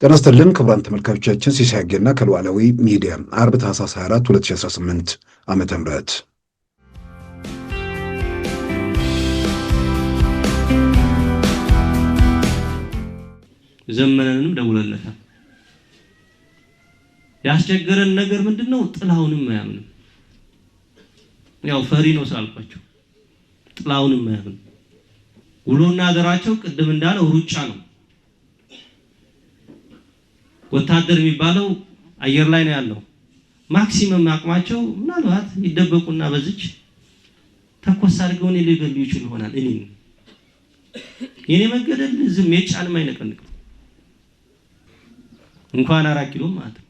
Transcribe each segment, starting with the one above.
ጤና ይስጥልን ክቡራን ተመልካቾቻችን፣ ሲሳይ አጌና ከሉዓላዊ ሚዲያ ዓርብ ታኅሳስ 24 2018 ዓመተ ምህረት ዘመነንም ደውለለታል። ያስቸገረን ነገር ምንድነው? ጥላውንም አያምንም። ያው ፈሪ ነው ሳልኳቸው፣ ጥላውንም አያምንም። ውሎና አደራቸው ቅድም እንዳለው ሩጫ ነው። ወታደር የሚባለው አየር ላይ ነው ያለው። ማክሲመም አቅማቸው ምናልባት ይደበቁና በዚች ተኮስ አድርገው እኔ ሊገሉ ይችላል ይሆናል። የኔ መገደል ዝም የጫንም አይነቀንቅም እንኳን 4 ኪሎ ማለት ነው።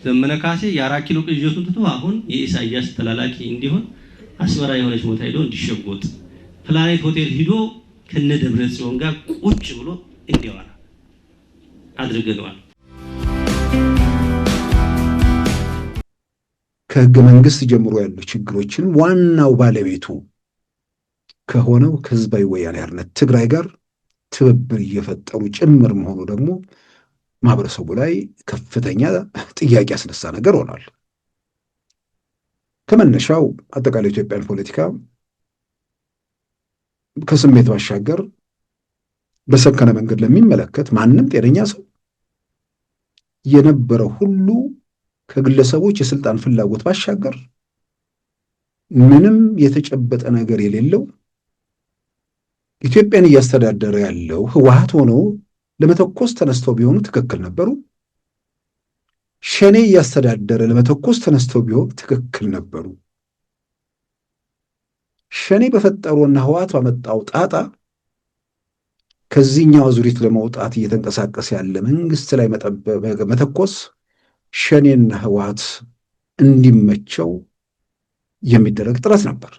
ዘመነ ካሴ የ4 ኪሎ ቅዠቱን ትቶ አሁን የኢሳያስ ተላላኪ እንዲሆን አስመራ የሆነች ቦታ ሄዶ እንዲሸጎጥ ፕላኔት ሆቴል ሄዶ ከነደብረ ጽዮን ጋር ቁጭ ብሎ እንዲያወራ አድርገዋል። ከህገ መንግስት ጀምሮ ያሉ ችግሮችን ዋናው ባለቤቱ ከሆነው ከህዝባዊ ወያኔ ሓርነት ትግራይ ጋር ትብብር እየፈጠሩ ጭምር መሆኑ ደግሞ ማህበረሰቡ ላይ ከፍተኛ ጥያቄ ያስነሳ ነገር ሆኗል። ከመነሻው አጠቃላይ ኢትዮጵያን ፖለቲካ ከስሜት ባሻገር በሰከነ መንገድ ለሚመለከት ማንም ጤነኛ ሰው የነበረው ሁሉ ከግለሰቦች የስልጣን ፍላጎት ባሻገር ምንም የተጨበጠ ነገር የሌለው ኢትዮጵያን እያስተዳደረ ያለው ህወሓት ሆኖ ለመተኮስ ተነስተው ቢሆኑ ትክክል ነበሩ። ሸኔ እያስተዳደረ ለመተኮስ ተነስተው ቢሆኑ ትክክል ነበሩ። ሸኔ በፈጠሩና ህወሓት ባመጣው ጣጣ ከዚህኛው አዙሪት ለመውጣት እየተንቀሳቀሰ ያለ መንግስት ላይ መተኮስ ሸኔና ህወሓት እንዲመቸው የሚደረግ ጥረት ነበር።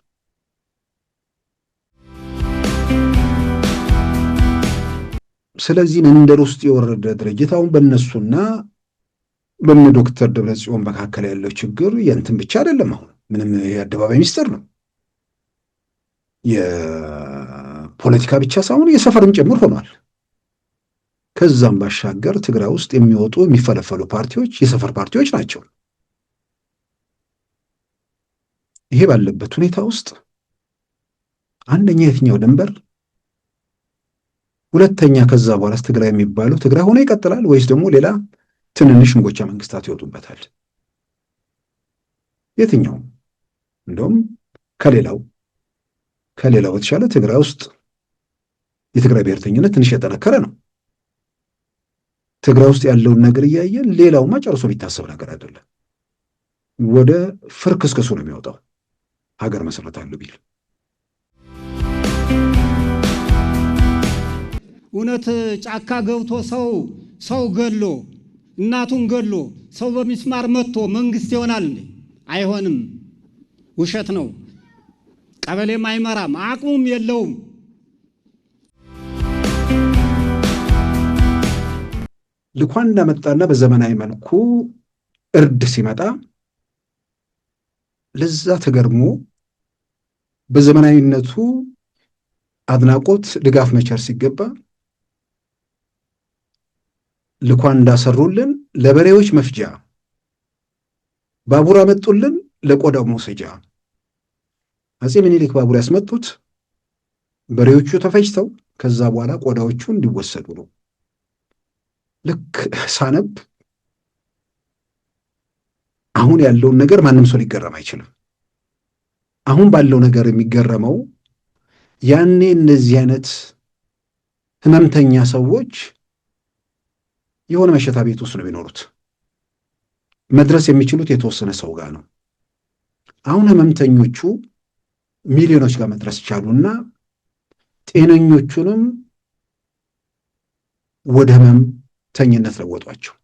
ስለዚህ መንደር ውስጥ የወረደ ድርጅት አሁን በእነሱና በእነ ዶክተር ደብረጽዮን መካከል ያለው ችግር የእንትን ብቻ አይደለም። አሁን ምንም የአደባባይ ሚስጥር ነው። የፖለቲካ ብቻ ሳይሆን የሰፈርም ጭምር ሆኗል። ከዛም ባሻገር ትግራይ ውስጥ የሚወጡ የሚፈለፈሉ ፓርቲዎች የሰፈር ፓርቲዎች ናቸው። ይሄ ባለበት ሁኔታ ውስጥ አንደኛ የትኛው ድንበር፣ ሁለተኛ ከዛ በኋላ ትግራይ የሚባለው ትግራይ ሆኖ ይቀጥላል ወይስ ደግሞ ሌላ ትንንሽ እንጎቻ መንግስታት ይወጡበታል? የትኛው እንደውም ከሌላው በተሻለ ትግራይ ውስጥ የትግራይ ብሔርተኝነት ትንሽ የጠነከረ ነው። ትግራይ ውስጥ ያለውን ነገር እያየን ሌላውማ ጨርሶ ቢታሰብ ነገር አይደለም። ወደ ፍርክስክሱ ነው የሚወጣው ሀገር መሰረታለሁ ቢል። እውነት ጫካ ገብቶ ሰው ገሎ እናቱን ገሎ ሰው በሚስማር መጥቶ መንግስት ይሆናል እንዴ? አይሆንም። ውሸት ነው። ቀበሌም አይመራም፣ አቅሙም የለውም። ልኳንዳ መጣና በዘመናዊ መልኩ እርድ ሲመጣ ለዛ ተገርሞ በዘመናዊነቱ አድናቆት ድጋፍ መቸር ሲገባ ልኳንዳ ሰሩልን ለበሬዎች መፍጃ፣ ባቡር አመጡልን ለቆዳው መውሰጃ። አፄ ምኒልክ ባቡር ያስመጡት በሬዎቹ ተፈጅተው ከዛ በኋላ ቆዳዎቹ እንዲወሰዱ ነው። ልክ ሳነብ አሁን ያለውን ነገር ማንም ሰው ሊገረም አይችልም። አሁን ባለው ነገር የሚገረመው ያኔ እነዚህ አይነት ህመምተኛ ሰዎች የሆነ መሸታ ቤት ውስጥ ነው የሚኖሩት። መድረስ የሚችሉት የተወሰነ ሰው ጋር ነው። አሁን ህመምተኞቹ ሚሊዮኖች ጋር መድረስ ቻሉና ጤነኞቹንም ወደ ህመምተኝነት ለወጧቸው።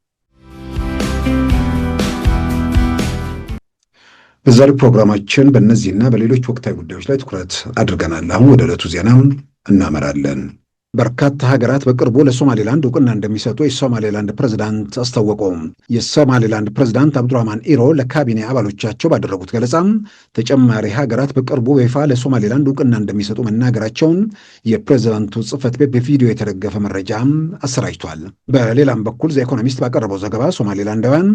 በዛሬው ፕሮግራማችን በእነዚህና በሌሎች ወቅታዊ ጉዳዮች ላይ ትኩረት አድርገናል። አሁን ወደ ዕለቱ ዜና እናመራለን። በርካታ ሀገራት በቅርቡ ለሶማሌላንድ እውቅና እንደሚሰጡ የሶማሌላንድ ፕሬዝዳንት አስታወቁ። የሶማሌላንድ ፕሬዝዳንት አብዱራህማን ኢሮ ለካቢኔ አባሎቻቸው ባደረጉት ገለጻ ተጨማሪ ሀገራት በቅርቡ በይፋ ለሶማሌላንድ እውቅና እንደሚሰጡ መናገራቸውን የፕሬዝዳንቱ ጽሕፈት ቤት በቪዲዮ የተደገፈ መረጃ አሰራጅቷል። በሌላም በኩል ዘ ኢኮኖሚስት ባቀረበው ዘገባ ሶማሌላንዳውያን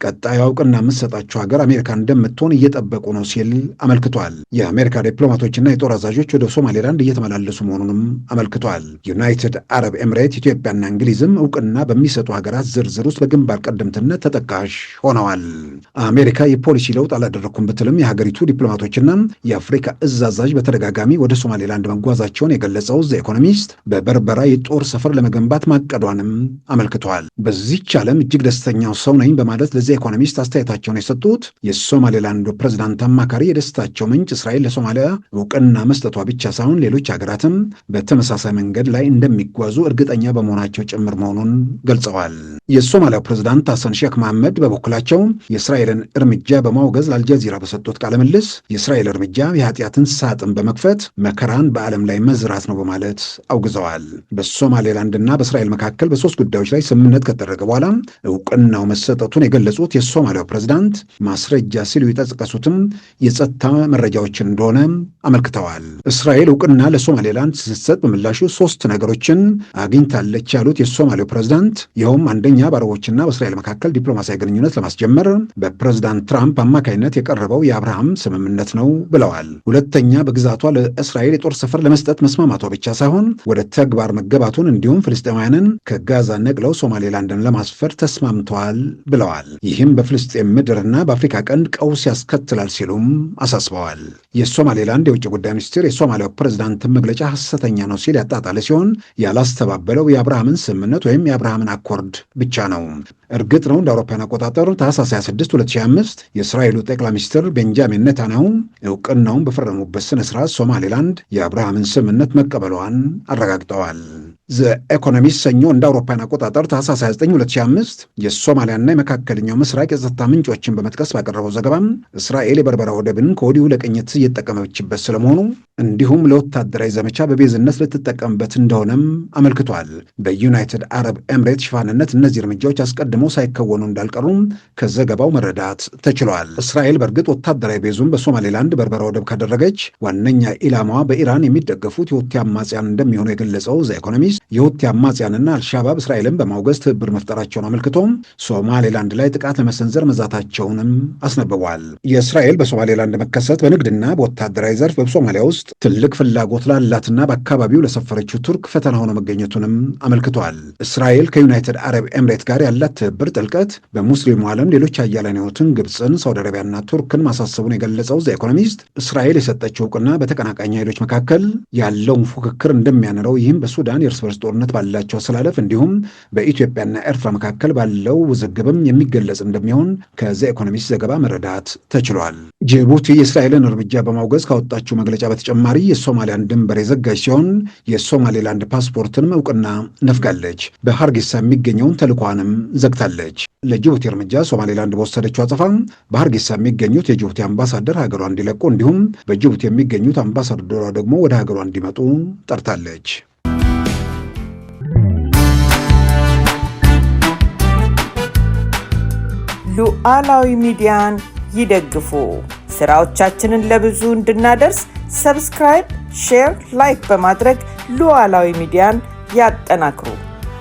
ቀጣዩ እውቅና የምትሰጣቸው ሀገር አሜሪካ እንደምትሆን እየጠበቁ ነው ሲል አመልክቷል። የአሜሪካ ዲፕሎማቶችና የጦር አዛዦች ወደ ሶማሌላንድ እየተመላለሱ መሆኑንም አመልክቷል። ዩናይትድ አረብ ኤምሬት፣ ኢትዮጵያና እንግሊዝም እውቅና በሚሰጡ ሀገራት ዝርዝር ውስጥ በግንባር ቀደምትነት ተጠቃሽ ሆነዋል። አሜሪካ የፖሊሲ ለውጥ አላደረኩም ብትልም የሀገሪቱ ዲፕሎማቶችና የአፍሪካ እዝ አዛዥ በተደጋጋሚ ወደ ሶማሌላንድ መጓዛቸውን የገለጸው ዘ ኢኮኖሚስት በበርበራ የጦር ሰፈር ለመገንባት ማቀዷንም አመልክተዋል። በዚች ዓለም እጅግ ደስተኛው ሰው ነኝ በማለት ለዚ ኢኮኖሚስት አስተያየታቸውን የሰጡት የሶማሌላንዱ ፕሬዝዳንት አማካሪ የደስታቸው ምንጭ እስራኤል ለሶማሊያ እውቅና መስጠቷ ብቻ ሳይሆን ሌሎች ሀገራትም በተመሳሳይ መንገድ ላይ እንደሚጓዙ እርግጠኛ በመሆናቸው ጭምር መሆኑን ገልጸዋል። የሶማሊያው ፕሬዝዳንት ሐሰን ሼክ መሐመድ በበኩላቸው የእስራኤልን እርምጃ በማውገዝ ለአልጀዚራ በሰጡት ቃለ ምልልስ የእስራኤል እርምጃ የኃጢአትን ሳጥን በመክፈት መከራን በዓለም ላይ መዝራት ነው በማለት አውግዘዋል። በሶማሌላንድና በእስራኤል መካከል በሶስት ጉዳዮች ላይ ስምምነት ከተደረገ በኋላ እውቅናው መሰጠቱን የገለጹት የሶማሊያው ፕሬዝዳንት ማስረጃ ሲሉ የጠቀሱትም የጸጥታ መረጃዎችን እንደሆነ አመልክተዋል። እስራኤል እውቅና ለሶማሌላንድ ስትሰጥ በምላሹ ሶስት ነገሮችን አግኝታለች ያሉት የሶማሌው ፕሬዝዳንት ይኸውም አንደኛ በአረቦችና በእስራኤል መካከል ዲፕሎማሲያዊ ግንኙነት ለማስጀመር በፕሬዝዳንት ትራምፕ አማካይነት የቀረበው የአብርሃም ስምምነት ነው ብለዋል። ሁለተኛ በግዛቷ ለእስራኤል የጦር ሰፈር ለመስጠት መስማማቷ ብቻ ሳይሆን ወደ ተግባር መገባቱን እንዲሁም ፍልስጤማውያንን ከጋዛ ነቅለው ሶማሌላንድን ለማስፈር ተስማምተዋል ብለዋል። ይህም በፍልስጤም ምድርና በአፍሪካ ቀንድ ቀውስ ያስከትላል ሲሉም አሳስበዋል። የሶማሌላንድ የውጭ ጉዳይ ሚኒስትር የሶማሊያው ፕሬዝዳንትን መግለጫ ሐሰተኛ ነው ሲል ያጣጣለ ሲሆን ያላስተባበለው የአብርሃምን ስምምነት ወይም የአብርሃምን አኮርድ ብቻ ነው። እርግጥ ነው እንደ አውሮፓውያን አቆጣጠር ታህሳስ 26 2025 የእስራኤሉ ጠቅላይ ሚኒስትር ቤንጃሚን ኔታንያሁ እውቅናውን በፈረሙበት ስነ ስርዓት ሶማሌላንድ የአብርሃምን ስምምነት መቀበሏን አረጋግጠዋል። ዘ ኢኮኖሚስት ሰኞ እንደ አውሮፓውያን አቆጣጠር ታህሳስ 29 2025 የሶማሊያና የመካከለኛው ምስራቅ የጸጥታ ምንጮችን በመጥቀስ ባቀረበው ዘገባም እስራኤል የበርበራ ወደብን ከወዲሁ ለቅኝት እየተጠቀመችበት ስለመሆኑ እንዲሁም ለወታደራዊ ዘመቻ በቤዝነት ልትጠቀምበት እንደሆነም አመልክቷል። በዩናይትድ አረብ ኤምሬት ሽፋንነት እነዚህ እርምጃዎች አስቀድመው ሳይከወኑ እንዳልቀሩም ከዘገባው መረዳት ተችሏል። እስራኤል በእርግጥ ወታደራዊ ቤዙን በሶማሌላንድ በርበራ ወደብ ካደረገች ዋነኛ ኢላማዋ በኢራን የሚደገፉት የሁቲ አማጽያን እንደሚሆኑ የገለጸው ዘ ኢኮኖሚስት የሁቲ አማጽያንና አልሻባብ እስራኤልን በማውገዝ ትብብር መፍጠራቸውን አመልክቶም ሶማሌላንድ ላይ ጥቃት ለመሰንዘር መዛታቸውንም አስነብቧል። የእስራኤል በሶማሌላንድ መከሰት በንግድና በወታደራዊ ዘርፍ በሶማሊያ ውስጥ ትልቅ ፍላጎት ላላትና በአካባቢው ለሰፈረችው ቱርክ ፈተና ሆኖ መገኘቱንም አመልክቷል። እስራኤል ከዩናይትድ አረብ ኤምሬት ጋር ያላት ትብብር ጥልቀት በሙስሊሙ ዓለም ሌሎች ሀያላን የሆኑትን ግብፅን፣ ሳውዲ አረቢያና ቱርክን ማሳሰቡን የገለጸው ዘ ኢኮኖሚስት እስራኤል የሰጠችው እውቅና በተቀናቃኝ ኃይሎች መካከል ያለውን ፉክክር እንደሚያንረው ይህም በሱዳን የእርስ በርስ ጦርነት ባላቸው አሰላለፍ እንዲሁም በኢትዮጵያና ኤርትራ መካከል ባለው ውዝግብም የሚገለጽ እንደሚሆን ከዘ ኢኮኖሚስት ዘገባ መረዳት ተችሏል። ጅቡቲ የእስራኤልን እርምጃ በማውገዝ ካወጣችው መግለጫ በተጨማሪ የሶማሊያን ድንበር የዘጋች ሲሆን የሶማሌላንድ ፓስፖርትንም እውቅና ነፍጋለች። በሀርጌሳ የሚገኘውን ተልኳንም ዘግታለች። ለጅቡቲ እርምጃ ሶማሌላንድ በወሰደችው አጸፋ በሀርጌሳ የሚገኙት የጅቡቲ አምባሳደር ሀገሯ እንዲለቁ እንዲሁም በጅቡቲ የሚገኙት አምባሳደሯ ደግሞ ወደ ሀገሯ እንዲመጡ ጠርታለች። ሉዓላዊ ሚዲያን ይደግፉ። ስራዎቻችንን ለብዙ እንድናደርስ ሰብስክራይብ፣ ሼር፣ ላይክ በማድረግ ሉዓላዊ ሚዲያን ያጠናክሩ።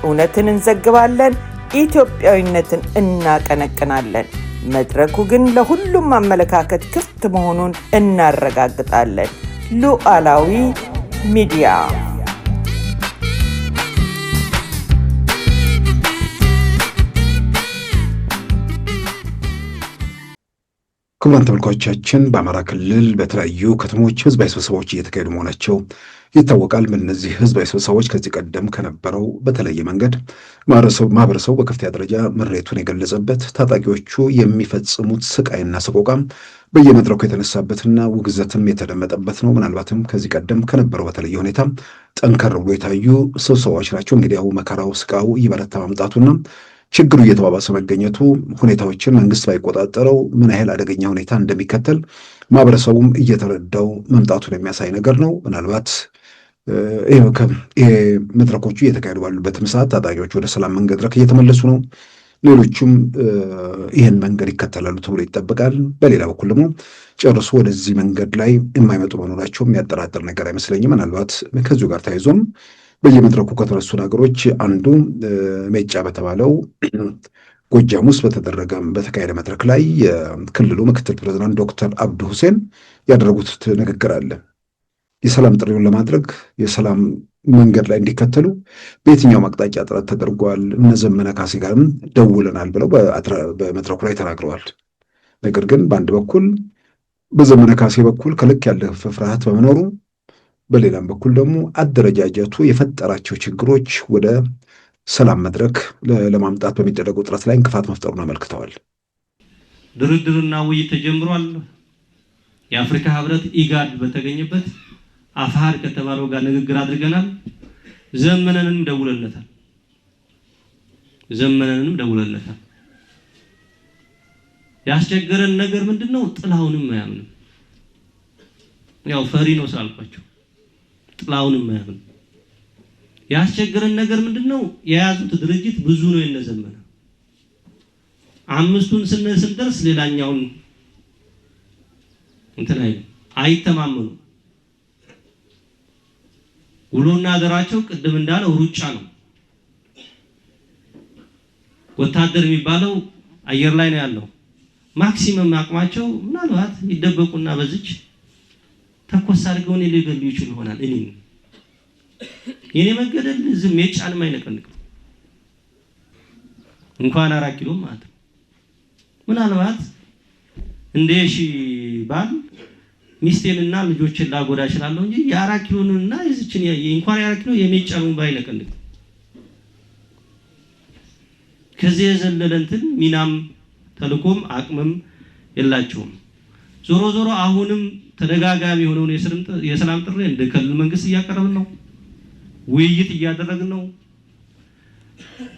እውነትን እንዘግባለን፣ ኢትዮጵያዊነትን እናቀነቅናለን። መድረኩ ግን ለሁሉም አመለካከት ክፍት መሆኑን እናረጋግጣለን። ሉዓላዊ ሚዲያ። ክቡራን ተመልካቾቻችን በአማራ ክልል በተለያዩ ከተሞች ህዝባዊ ስብሰባዎች እየተካሄዱ መሆናቸው ይታወቃል። በእነዚህ ህዝባዊ ስብሰባዎች ከዚህ ቀደም ከነበረው በተለየ መንገድ ማህበረሰቡ በከፍተኛ ደረጃ ምሬቱን የገለጸበት፣ ታጣቂዎቹ የሚፈጽሙት ስቃይና ሰቆቃ በየመድረኩ የተነሳበትና ውግዘትም የተደመጠበት ነው። ምናልባትም ከዚህ ቀደም ከነበረው በተለየ ሁኔታ ጠንከር ብሎ የታዩ ስብሰባዎች ናቸው። እንግዲህ ያው መከራው ስቃው እየበረታ ማምጣቱና ችግሩ እየተባባሰ መገኘቱ ሁኔታዎችን መንግስት ባይቆጣጠረው ምን ያህል አደገኛ ሁኔታ እንደሚከተል ማህበረሰቡም እየተረዳው መምጣቱን የሚያሳይ ነገር ነው። ምናልባት ይሄ መድረኮቹ እየተካሄዱ ባሉበትም ሰዓት ታጣቂዎች ወደ ሰላም መንገድ እየተመለሱ ነው። ሌሎቹም ይህን መንገድ ይከተላሉ ተብሎ ይጠበቃል። በሌላ በኩል ደግሞ ጨርሶ ወደዚህ መንገድ ላይ የማይመጡ መኖራቸው የሚያጠራጥር ነገር አይመስለኝም። ምናልባት ከዚሁ ጋር ተያይዞም በየመድረኩ ከተነሱ ነገሮች አንዱ ሜጫ በተባለው ጎጃም ውስጥ በተካሄደ መድረክ ላይ የክልሉ ምክትል ፕሬዝዳንት ዶክተር አብዱ ሁሴን ያደረጉት ንግግር አለ። የሰላም ጥሪውን ለማድረግ የሰላም መንገድ ላይ እንዲከተሉ በየትኛውም አቅጣጫ ጥረት ተደርጓል። እነ ዘመነ ካሴ ጋርም ደውለናል ብለው በመድረኩ ላይ ተናግረዋል። ነገር ግን በአንድ በኩል በዘመነ ካሴ በኩል ከልክ ያለፈ ፍርሃት በመኖሩ በሌላም በኩል ደግሞ አደረጃጀቱ የፈጠራቸው ችግሮች ወደ ሰላም መድረክ ለማምጣት በሚደረገው ጥረት ላይ እንቅፋት መፍጠሩን አመልክተዋል። ድርድርና ውይይት ተጀምሯል። የአፍሪካ ህብረት ኢጋድ በተገኘበት አፋር ከተባለው ጋር ንግግር አድርገናል። ዘመነንም ደውለለታል። ያስቸገረን ነገር ምንድነው? ጥላውንም አያምንም። ያው ፈሪ ነው ስላልኳቸው ጥላውንም አያምንም። ያስቸገረን ነገር ምንድነው? የያዙት ድርጅት ብዙ ነው። የነዘመነ አምስቱን ስንደርስ ሌላኛውን አይተማመኑ። ውሎና አደራቸው ቅድም እንዳለው ሩጫ ነው። ወታደር የሚባለው አየር ላይ ነው ያለው። ማክሲመም አቅማቸው ምናልባት ይደበቁና በዚች ተኮስ አድርገው እኔ ሊገሉ ይችሉ ይሆናል። የኔ መገደል ዝም የጫንም አይነቀንቅም። እንኳን 4 ኪሎ ማለት ምናልባት እንደሺ ባል ሚስቴንና ልጆችን ላጎዳ እችላለሁ እንጂ የ4 ኪሎንና የዚችን እንኳን የ4 ኪሎ የሚጫኑን ባይነቀንቅም ከዚህ የዘለለ እንትን ሚናም ተልኮም አቅምም የላቸውም። ዞሮ አሁንም ተደጋጋሚ የሆነውን የሰላም ጥሪ እንደ ክልል መንግስት እያቀረብን ነው። ውይይት እያደረግን ነው።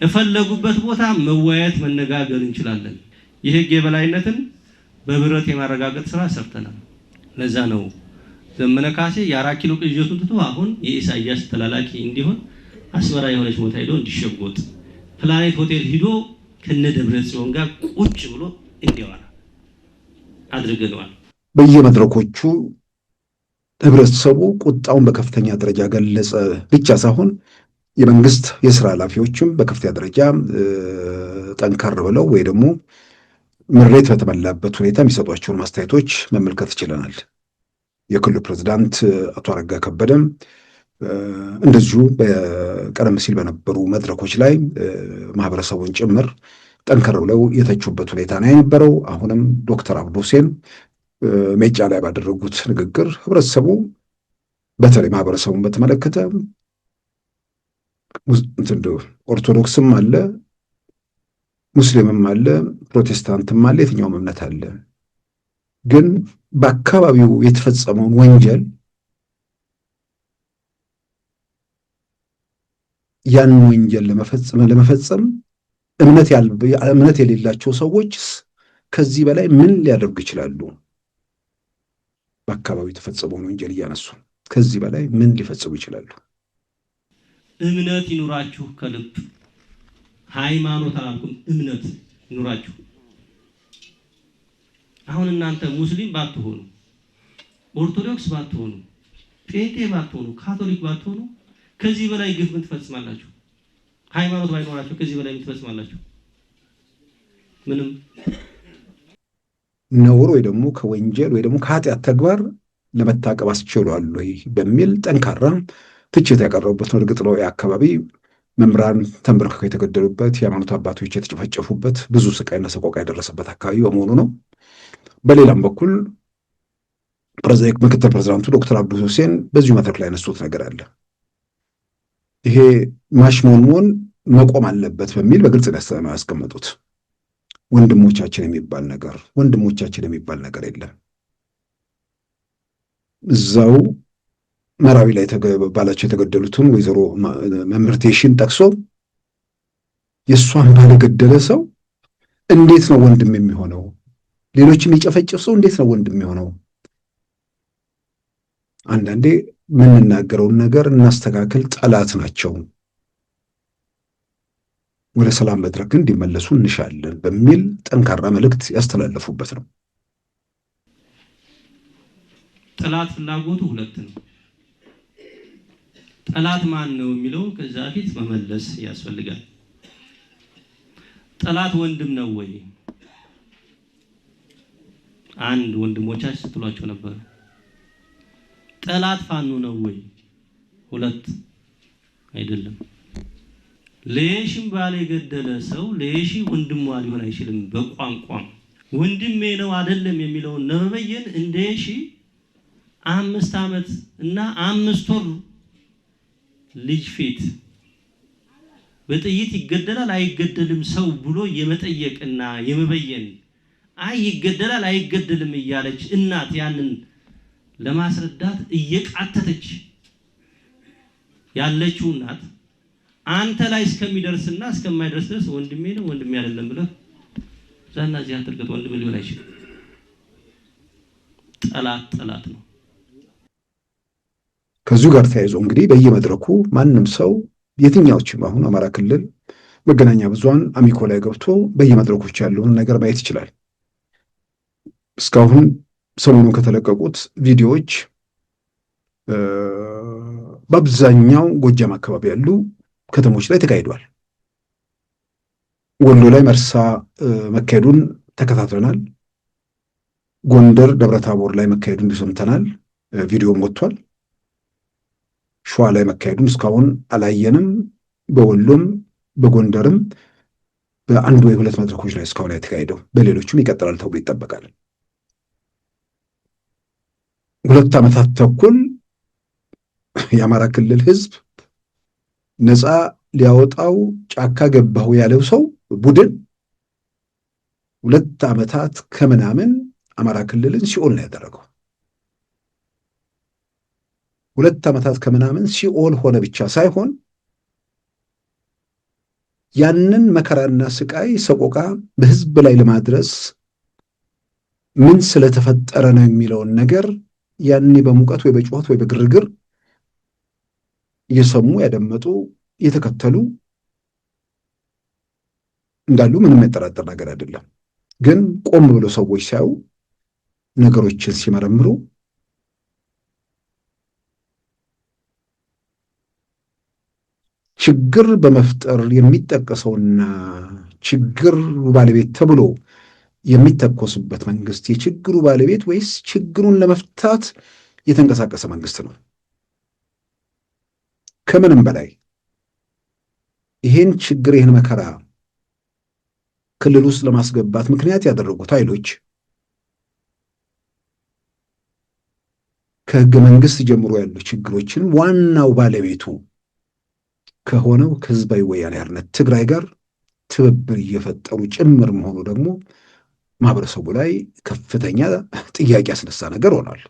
የፈለጉበት ቦታ መወያየት መነጋገር እንችላለን። የህግ የበላይነትን በብረት የማረጋገጥ ስራ ሰርተናል። ለዛ ነው ዘመነ ካሴ የ4 ኪሎ ቅዠቱን ትቶ አሁን የኢሳያስ ተላላኪ እንዲሆን አስመራ የሆነች ቦታ ሄዶ እንዲሸጎጥ ፕላኔት ሆቴል ሂዶ ከነደብረ ጽዮን ጋር ቁጭ ብሎ እንዲያወራ አድርገናል። በየመድረኮቹ ህብረተሰቡ ቁጣውን በከፍተኛ ደረጃ ገለጸ ብቻ ሳይሆን የመንግስት የስራ ኃላፊዎችም በከፍተኛ ደረጃ ጠንከር ብለው ወይ ደግሞ ምሬት በተሞላበት ሁኔታ የሚሰጧቸውን ማስተያየቶች መመልከት ይችላል። የክልሉ ፕሬዝዳንት አቶ አረጋ ከበደም እንደዚሁ በቀደም ሲል በነበሩ መድረኮች ላይ ማህበረሰቡን ጭምር ጠንከር ብለው የተቹበት ሁኔታ ነው የነበረው። አሁንም ዶክተር አብዱ ሁሴን ሜጫ ላይ ባደረጉት ንግግር ህብረተሰቡ በተለይ ማህበረሰቡን በተመለከተ ኦርቶዶክስም አለ፣ ሙስሊምም አለ፣ ፕሮቴስታንትም አለ፣ የትኛውም እምነት አለ። ግን በአካባቢው የተፈጸመውን ወንጀል ያን ወንጀል ለመፈጸም እምነት የሌላቸው ሰዎች ከዚህ በላይ ምን ሊያደርጉ ይችላሉ? በአካባቢው የተፈጸመውን ወንጀል እያነሱ ከዚህ በላይ ምን ሊፈጽሙ ይችላሉ? እምነት ይኑራችሁ ከልብ ሃይማኖት አላልኩም፣ እምነት ይኑራችሁ። አሁን እናንተ ሙስሊም ባትሆኑ፣ ኦርቶዶክስ ባትሆኑ፣ ጴንጤ ባትሆኑ፣ ካቶሊክ ባትሆኑ ከዚህ በላይ ግፍ ምን ትፈጽማላችሁ? ሃይማኖት ባይኖራችሁ ከዚህ በላይ ምን ትፈጽማላችሁ? ምንም። ነውር ወይ ደግሞ ከወንጀል ወይ ደግሞ ከኃጢአት ተግባር ለመታቀብ አስችሏል ወይ በሚል ጠንካራ ትችት ያቀረቡበት ነው። እርግጥ ነው የአካባቢ መምህራን ተንበርክከው የተገደሉበት፣ የሃይማኖት አባቶች የተጨፈጨፉበት፣ ብዙ ስቃይና ሰቆቃ የደረሰበት አካባቢ በመሆኑ ነው። በሌላም በኩል ምክትል ፕሬዝዳንቱ ዶክተር አብዱ ሁሴን በዚሁ መድረክ ላይ ያነሱት ነገር አለ። ይሄ ማሽሞንሞን መቆም አለበት በሚል በግልጽ ያስቀመጡት ወንድሞቻችን የሚባል ነገር የለም። እዛው መራዊ ላይ ባላቸው የተገደሉትን ወይዘሮ መምህርት የሺን ጠቅሶ የእሷን ባል የገደለ ሰው እንዴት ነው ወንድም የሚሆነው? ሌሎችም የጨፈጨፍ ሰው እንዴት ነው ወንድም የሚሆነው? አንዳንዴ የምንናገረውን ነገር እናስተካክል፣ ጠላት ናቸው፣ ወደ ሰላም መድረክ እንዲመለሱ እንሻለን በሚል ጠንካራ መልእክት ያስተላለፉበት ነው። ጠላት ፍላጎቱ ሁለት ነው። ጠላት ማን ነው የሚለውን ከዛ ፊት መመለስ ያስፈልጋል። ጠላት ወንድም ነው ወይ? አንድ ወንድሞቻችን ስትሏቸው ነበር። ጠላት ፋኖ ነው ወይ? ሁለት አይደለም። ለየሽም ባል የገደለ ሰው ለየሺ ወንድሟ ሊሆን አይችልም። በቋንቋም ወንድሜ ነው አይደለም የሚለውን ለመበየን እንደ የሺ 5 ዓመት እና 5 ወር ልጅ ፊት በጥይት ይገደላል አይገደልም ሰው ብሎ የመጠየቅና የመበየን አይ ይገደላል አይገደልም እያለች እናት ያንን ለማስረዳት እየቃተተች ያለችው እናት አንተ ላይ እስከሚደርስና እስከማይደርስ ድረስ ወንድሜ ነው ወንድሜ አይደለም ብለህ ዛና እዚህ አትርገጥ። ወንድም ሊሆን አይችልም። ጠላት ነው። ከዚሁ ጋር ተያይዞ እንግዲህ በየመድረኩ ማንም ሰው የትኛዎችም አሁን አማራ ክልል መገናኛ ብዙሃን አሚኮ ላይ ገብቶ በየመድረኮች ያለውን ነገር ማየት ይችላል። እስካሁን ሰሞኑን ከተለቀቁት ቪዲዮዎች በአብዛኛው ጎጃም አካባቢ ያሉ ከተሞች ላይ ተካሂዷል። ወሎ ላይ መርሳ መካሄዱን ተከታትለናል። ጎንደር ደብረታቦር ላይ መካሄዱን ሰምተናል። ቪዲዮም ወጥቷል። ሸዋ ላይ መካሄዱን እስካሁን አላየንም። በወሎም በጎንደርም በአንድ ወይ ሁለት መድረኮች ላይ እስካሁን የተካሄደው፣ በሌሎቹም ይቀጥላል ተብሎ ይጠበቃል። 2 ዓመታት ተኩል የአማራ ክልል ህዝብ ነፃ ሊያወጣው ጫካ ገባሁ ያለው ሰው ቡድን 2 ዓመታት ከምናምን አማራ ክልልን ሲኦል ነው ያደረገው። 2 ዓመታት ከምናምን ሲኦል ሆነ ብቻ ሳይሆን ያንን መከራና ስቃይ ሰቆቃ በህዝብ ላይ ለማድረስ ምን ስለተፈጠረ ነው የሚለውን ነገር ያኔ በሙቀት ወይ በጩኸት ወይ በግርግር እየሰሙ ያደመጡ የተከተሉ እንዳሉ ምንም የሚያጠራጥር ነገር አይደለም። ግን ቆም ብሎ ሰዎች ሲያዩ ነገሮችን ሲመረምሩ ችግር በመፍጠር የሚጠቀሰውና ችግር ባለቤት ተብሎ የሚተኮስበት መንግስት የችግሩ ባለቤት ወይስ ችግሩን ለመፍታት የተንቀሳቀሰ መንግስት ነው? ከምንም በላይ ይሄን ችግር ይሄን መከራ ክልል ውስጥ ለማስገባት ምክንያት ያደረጉት ኃይሎች ከህገ መንግስት ጀምሮ ያሉ ችግሮችን ዋናው ባለቤቱ ከሆነው ከህዝባዊ ወያኔ ሓርነት ትግራይ ጋር ትብብር እየፈጠሩ ጭምር መሆኑ ደግሞ ማህበረሰቡ ላይ ከፍተኛ ጥያቄ ያስነሳ ነገር ሆኗል።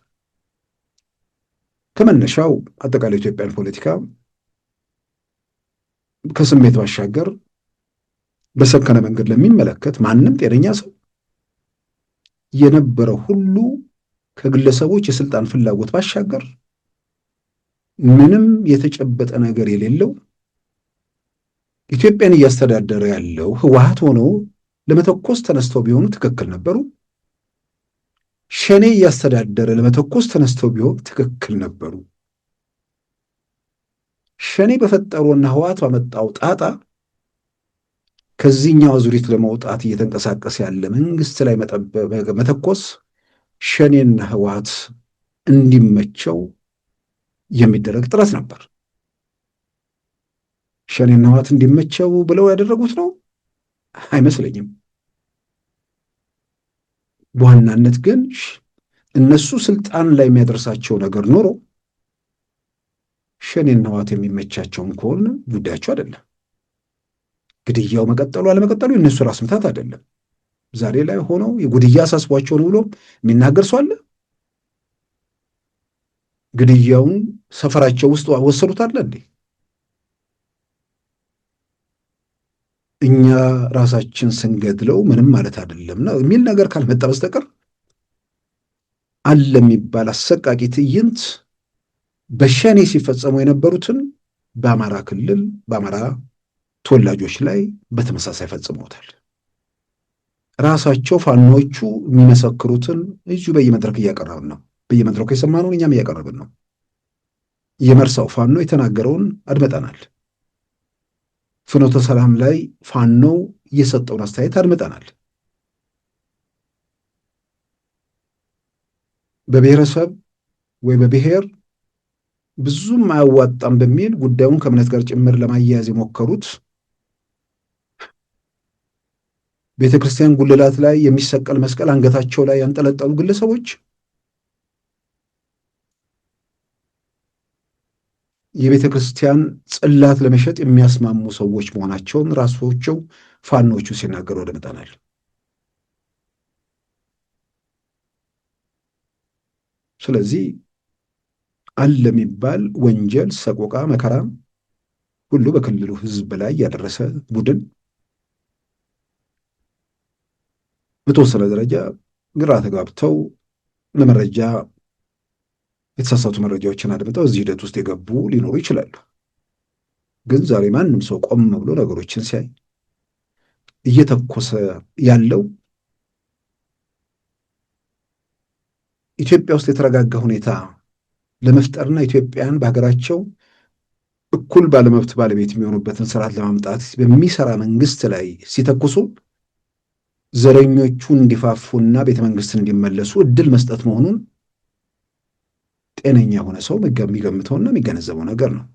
ከመነሻው አጠቃላይ ኢትዮጵያን ፖለቲካ ከስሜት ባሻገር በሰከነ መንገድ ለሚመለከት ማንም ጤነኛ ሰው የነበረው ሁሉ ከግለሰቦች የስልጣን ፍላጎት ባሻገር ምንም የተጨበጠ ነገር የሌለው ኢትዮጵያን እያስተዳደረ ያለው ህወሓት ሆኖ ለመተኮስ ተነስተው ቢሆኑ ትክክል ነበሩ። ሸኔ እያስተዳደረ ለመተኮስ ተነስተው ቢሆኑ ትክክል ነበሩ። ሸኔ በፈጠሩና ህወሓት ባመጣው ጣጣ ከዚህኛው አዙሪት ለመውጣት እየተንቀሳቀሰ ያለ መንግስት ላይ መተኮስ ሸኔና ህወሓት እንዲመቸው የሚደረግ ጥረት ነበር። ሸኔና ህወሓት እንዲመቸው ብለው ያደረጉት ነው አይመስለኝም። በዋናነት ግን እነሱ ስልጣን ላይ የሚያደርሳቸው ነገር ኖሮ ሸኔና ህወሓት የሚመቻቸውም ከሆነ ጉዳያቸው አይደለም። ግድያው መቀጠሉ አለመቀጠሉ የእነሱ ራስ ምታት አይደለም። ዛሬ ላይ ሆነው የጉድያ አሳስቧቸው ነው ብሎ የሚናገር ሰው አለ? ግድያውን ሰፈራቸው ውስጥ ወሰዱት አለ እንዴ? እኛ ራሳችን ስንገድለው ምንም ማለት አይደለም ነው የሚል ነገር ካልመጣ በስተቀር አለ የሚባል አሰቃቂ ትዕይንት በሸኔ ሲፈጸሙ የነበሩትን በአማራ ክልል በአማራ ተወላጆች ላይ በተመሳሳይ ፈጽመውታል። ራሳቸው ፋኖቹ የሚመሰክሩትን እዚሁ በየመድረክ እያቀረብን ነው። በየመድረኩ የሰማነውን እኛም እያቀረብን ነው። የመርሳው ፋኖ የተናገረውን አድመጠናል። ፍኖተ ሰላም ላይ ፋኖ የሰጠውን አስተያየት አድመጠናል። በብሔረሰብ ወይ በብሔር ብዙም አያዋጣም በሚል ጉዳዩን ከእምነት ጋር ጭምር ለማያያዝ የሞከሩት ቤተ ክርስቲያን ጉልላት ላይ የሚሰቀል መስቀል አንገታቸው ላይ ያንጠለጠሉ ግለሰቦች የቤተ ክርስቲያን ጽላት ለመሸጥ የሚያስማሙ ሰዎች መሆናቸውን ራሳቸው ፋኖቹ ሲናገሩ አድምጠናል። ስለዚህ አለ የሚባል ወንጀል፣ ሰቆቃ፣ መከራ ሁሉ በክልሉ ሕዝብ ላይ ያደረሰ ቡድን በተወሰነ ደረጃ ግራ ተጋብተው ለመረጃ የተሳሳቱ መረጃዎችን አድምጠው እዚህ ሂደት ውስጥ የገቡ ሊኖሩ ይችላሉ። ግን ዛሬ ማንም ሰው ቆም ብሎ ነገሮችን ሲያይ እየተኮሰ ያለው ኢትዮጵያ ውስጥ የተረጋጋ ሁኔታ ለመፍጠርና ኢትዮጵያን በሀገራቸው እኩል ባለመብት ባለቤት የሚሆኑበትን ስርዓት ለማምጣት በሚሰራ መንግስት ላይ ሲተኩሱ ዘረኞቹ እንዲፋፉና ቤተ መንግስት እንዲመለሱ እድል መስጠት መሆኑን ጤነኛ የሆነ ሰው የሚገምተውና የሚገነዘበው ነገር ነው።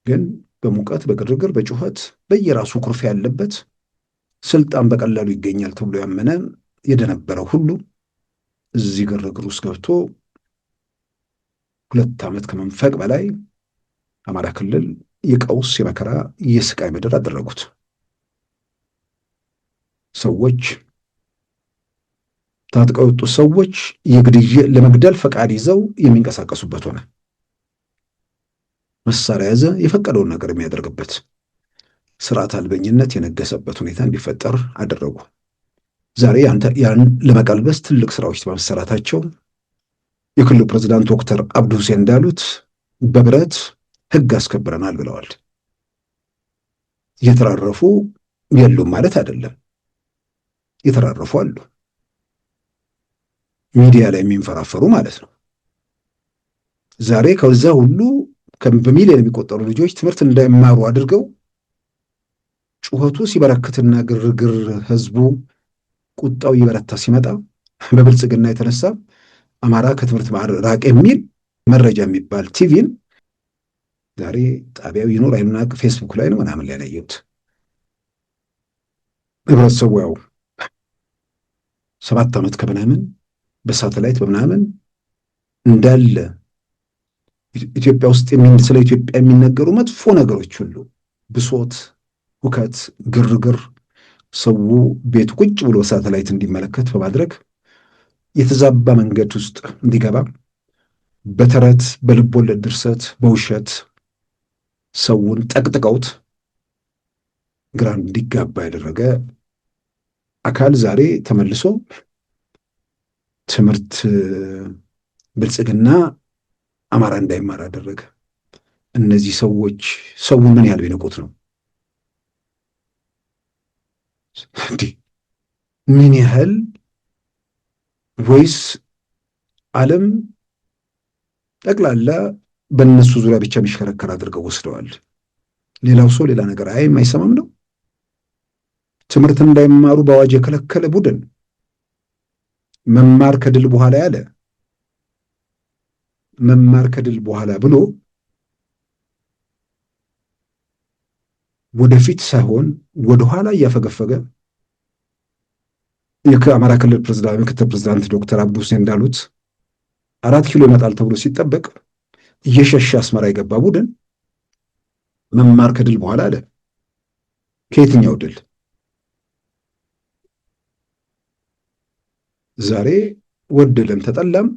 ግን በሙቀት በግርግር በጩኸት በየራሱ ኩርፊያ ያለበት ስልጣን በቀላሉ ይገኛል ተብሎ ያመነ የደነበረው ሁሉ እዚህ ግርግር ውስጥ ገብቶ 2 ዓመት ከመንፈቅ በላይ አማራ ክልል የቀውስ የመከራ የስቃይ ምድር አደረጉት። ሰዎች ታጥቀው የወጡ ሰዎች ለመግደል ፈቃድ ይዘው የሚንቀሳቀሱበት ሆነ። መሳሪያ ያዘ የፈቀደውን ነገር የሚያደርግበት ስርዓት አልበኝነት የነገሰበት ሁኔታ እንዲፈጠር አደረጉ። ዛሬ ያን ለመቀልበስ ትልቅ ስራዎች በመሰራታቸው የክልሉ ፕሬዝዳንት ዶክተር አብዱ ሁሴን እንዳሉት በብረት ህግ አስከብረናል ብለዋል። የተራረፉ የሉም ማለት አይደለም። የተራረፉ አሉ። ሚዲያ ላይ የሚንፈራፈሩ ማለት ነው። ዛሬ ከዛ ሁሉ በሚሊዮን የሚቆጠሩ ልጆች ትምህርት እንዳይማሩ አድርገው ጩኸቱ ሲበረክትና ግርግር ህዝቡ ቁጣው ይበረታ ሲመጣ በብልጽግና የተነሳ አማራ ከትምህርት ራቅ የሚል መረጃ የሚባል ቲቪን ዛሬ ጣቢያው ይኖር አይኖር ፌስቡክ ላይ ነው ምናምን ላይ ያየሁት። ህብረተሰቡ ያው 7 ዓመት ከምናምን በሳተላይት በምናምን እንዳለ ኢትዮጵያ ውስጥ ስለ ኢትዮጵያ የሚነገሩ መጥፎ ነገሮች ሁሉ ብሶት፣ ሁከት፣ ግርግር ሰው ቤት ቁጭ ብሎ ሳተላይት እንዲመለከት በማድረግ የተዛባ መንገድ ውስጥ እንዲገባ በተረት በልቦለድ ድርሰት በውሸት ሰውን ጠቅጥቀውት ግራ እንዲጋባ ያደረገ አካል ዛሬ ተመልሶ ትምህርት ብልጽግና አማራ እንዳይማር አደረገ። እነዚህ ሰዎች ሰውን ምን ያህል ቢንቁት ነው? ምን ያህል ወይስ ዓለም ጠቅላላ በእነሱ ዙሪያ ብቻ የሚሽከረከር አድርገው ወስደዋል። ሌላው ሰው ሌላ ነገር አይሰማም ነው። ትምህርት እንዳይማሩ በአዋጅ የከለከለ ቡድን መማር ከድል በኋላ ያለ መማር ከድል በኋላ ብሎ ወደፊት ሳይሆን ወደኋላ እያፈገፈገ የአማራ ክልል ምክትል ፕሬዝዳንት ዶክተር አብዱ ሁሴን እንዳሉት 4 ኪሎ ይመጣል ተብሎ ሲጠበቅ እየሸሸ አስመራ የገባ ቡድን መማር ከድል በኋላ አለ። ከየትኛው ድል? ዛሬ ወደለም ተጠላም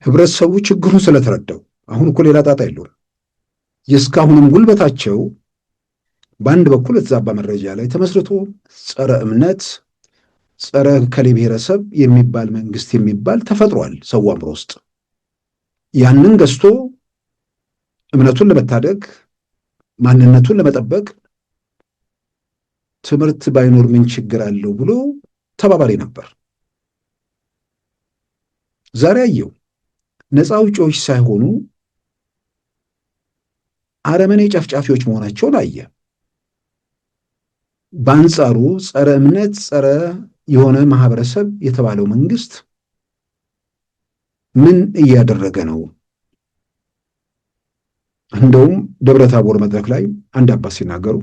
ህብረተሰቡ ችግሩን ስለተረዳው አሁን እኮ ሌላ ጣጣ የለውም። የእስካሁንም ጉልበታቸው በአንድ በኩል የተዛባ መረጃ ላይ ተመስርቶ ጸረ እምነት፣ ጸረ ከሌ ብሔረሰብ የሚባል መንግስት የሚባል ተፈጥሯል ሰው አእምሮ ውስጥ። ያንን ገዝቶ እምነቱን ለመታደግ ማንነቱን ለመጠበቅ ትምህርት ባይኖር ምን ችግር አለው ብሎ ተባባሪ ነበር። ዛሬ አየው ነፃ አውጪዎች ሳይሆኑ አረመኔ ጨፍጫፊዎች መሆናቸውን አየ። በአንጻሩ ጸረ እምነት፣ ጸረ የሆነ ማህበረሰብ የተባለው መንግስት ምን እያደረገ ነው? እንደውም ደብረ ታቦር መድረክ ላይ አንድ አባት ሲናገሩ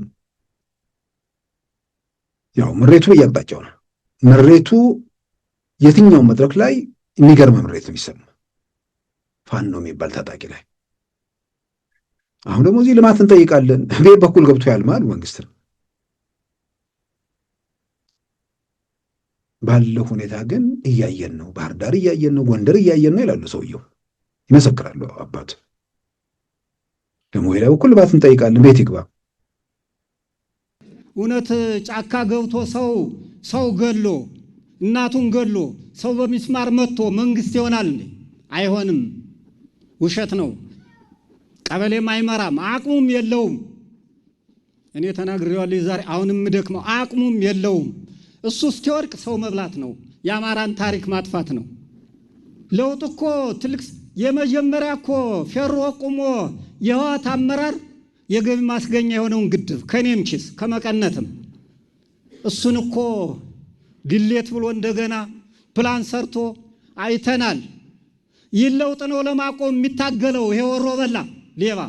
ያው ምሬቱ በየአቅጣጫው ነው። ምሬቱ የትኛው መድረክ ላይ የሚገርም ምሬት ነው የሚሰማ ፋኖ የሚባል ታጣቂ ላይ። አሁን ደግሞ እዚህ ልማት እንጠይቃለን ቤት በኩል ገብቶ ያልማል መንግስት ነው ባለው ሁኔታ ግን እያየን ነው። ባህር ዳር እያየን ነው፣ ጎንደር እያየን ነው ይላሉ ሰውየው፣ ይመሰክራሉ አባት። ደግሞ ሌላ በኩል ልማት እንጠይቃለን ቤት ይግባ። እውነት ጫካ ገብቶ ሰው ገሎ እናቱን ገሎ ሰው በሚስማር መጥቶ መንግስት ይሆናል እንዴ? አይሆንም። ውሸት ነው። ቀበሌም አይመራም፣ አቅሙም የለውም። እኔ ተናግሬዋለሁ ዛሬ። አሁንም የምደክመው አቅሙም የለውም። እሱ እስኪወድቅ ሰው መብላት ነው። የአማራን ታሪክ ማጥፋት ነው። ለውጥ እኮ ትልቅ የመጀመሪያ እኮ ፌሮ ቁሞ የህወሓት አመራር የገቢ ማስገኛ የሆነውን ግድብ ከኔም ኪስ ከመቀነትም እሱን እኮ ድሌት ብሎ እንደገና ፕላን ሰርቶ አይተናል። ይህ ለውጥ ነው ለማቆም የሚታገለው ይሄ ወሮ በላ ሌባ።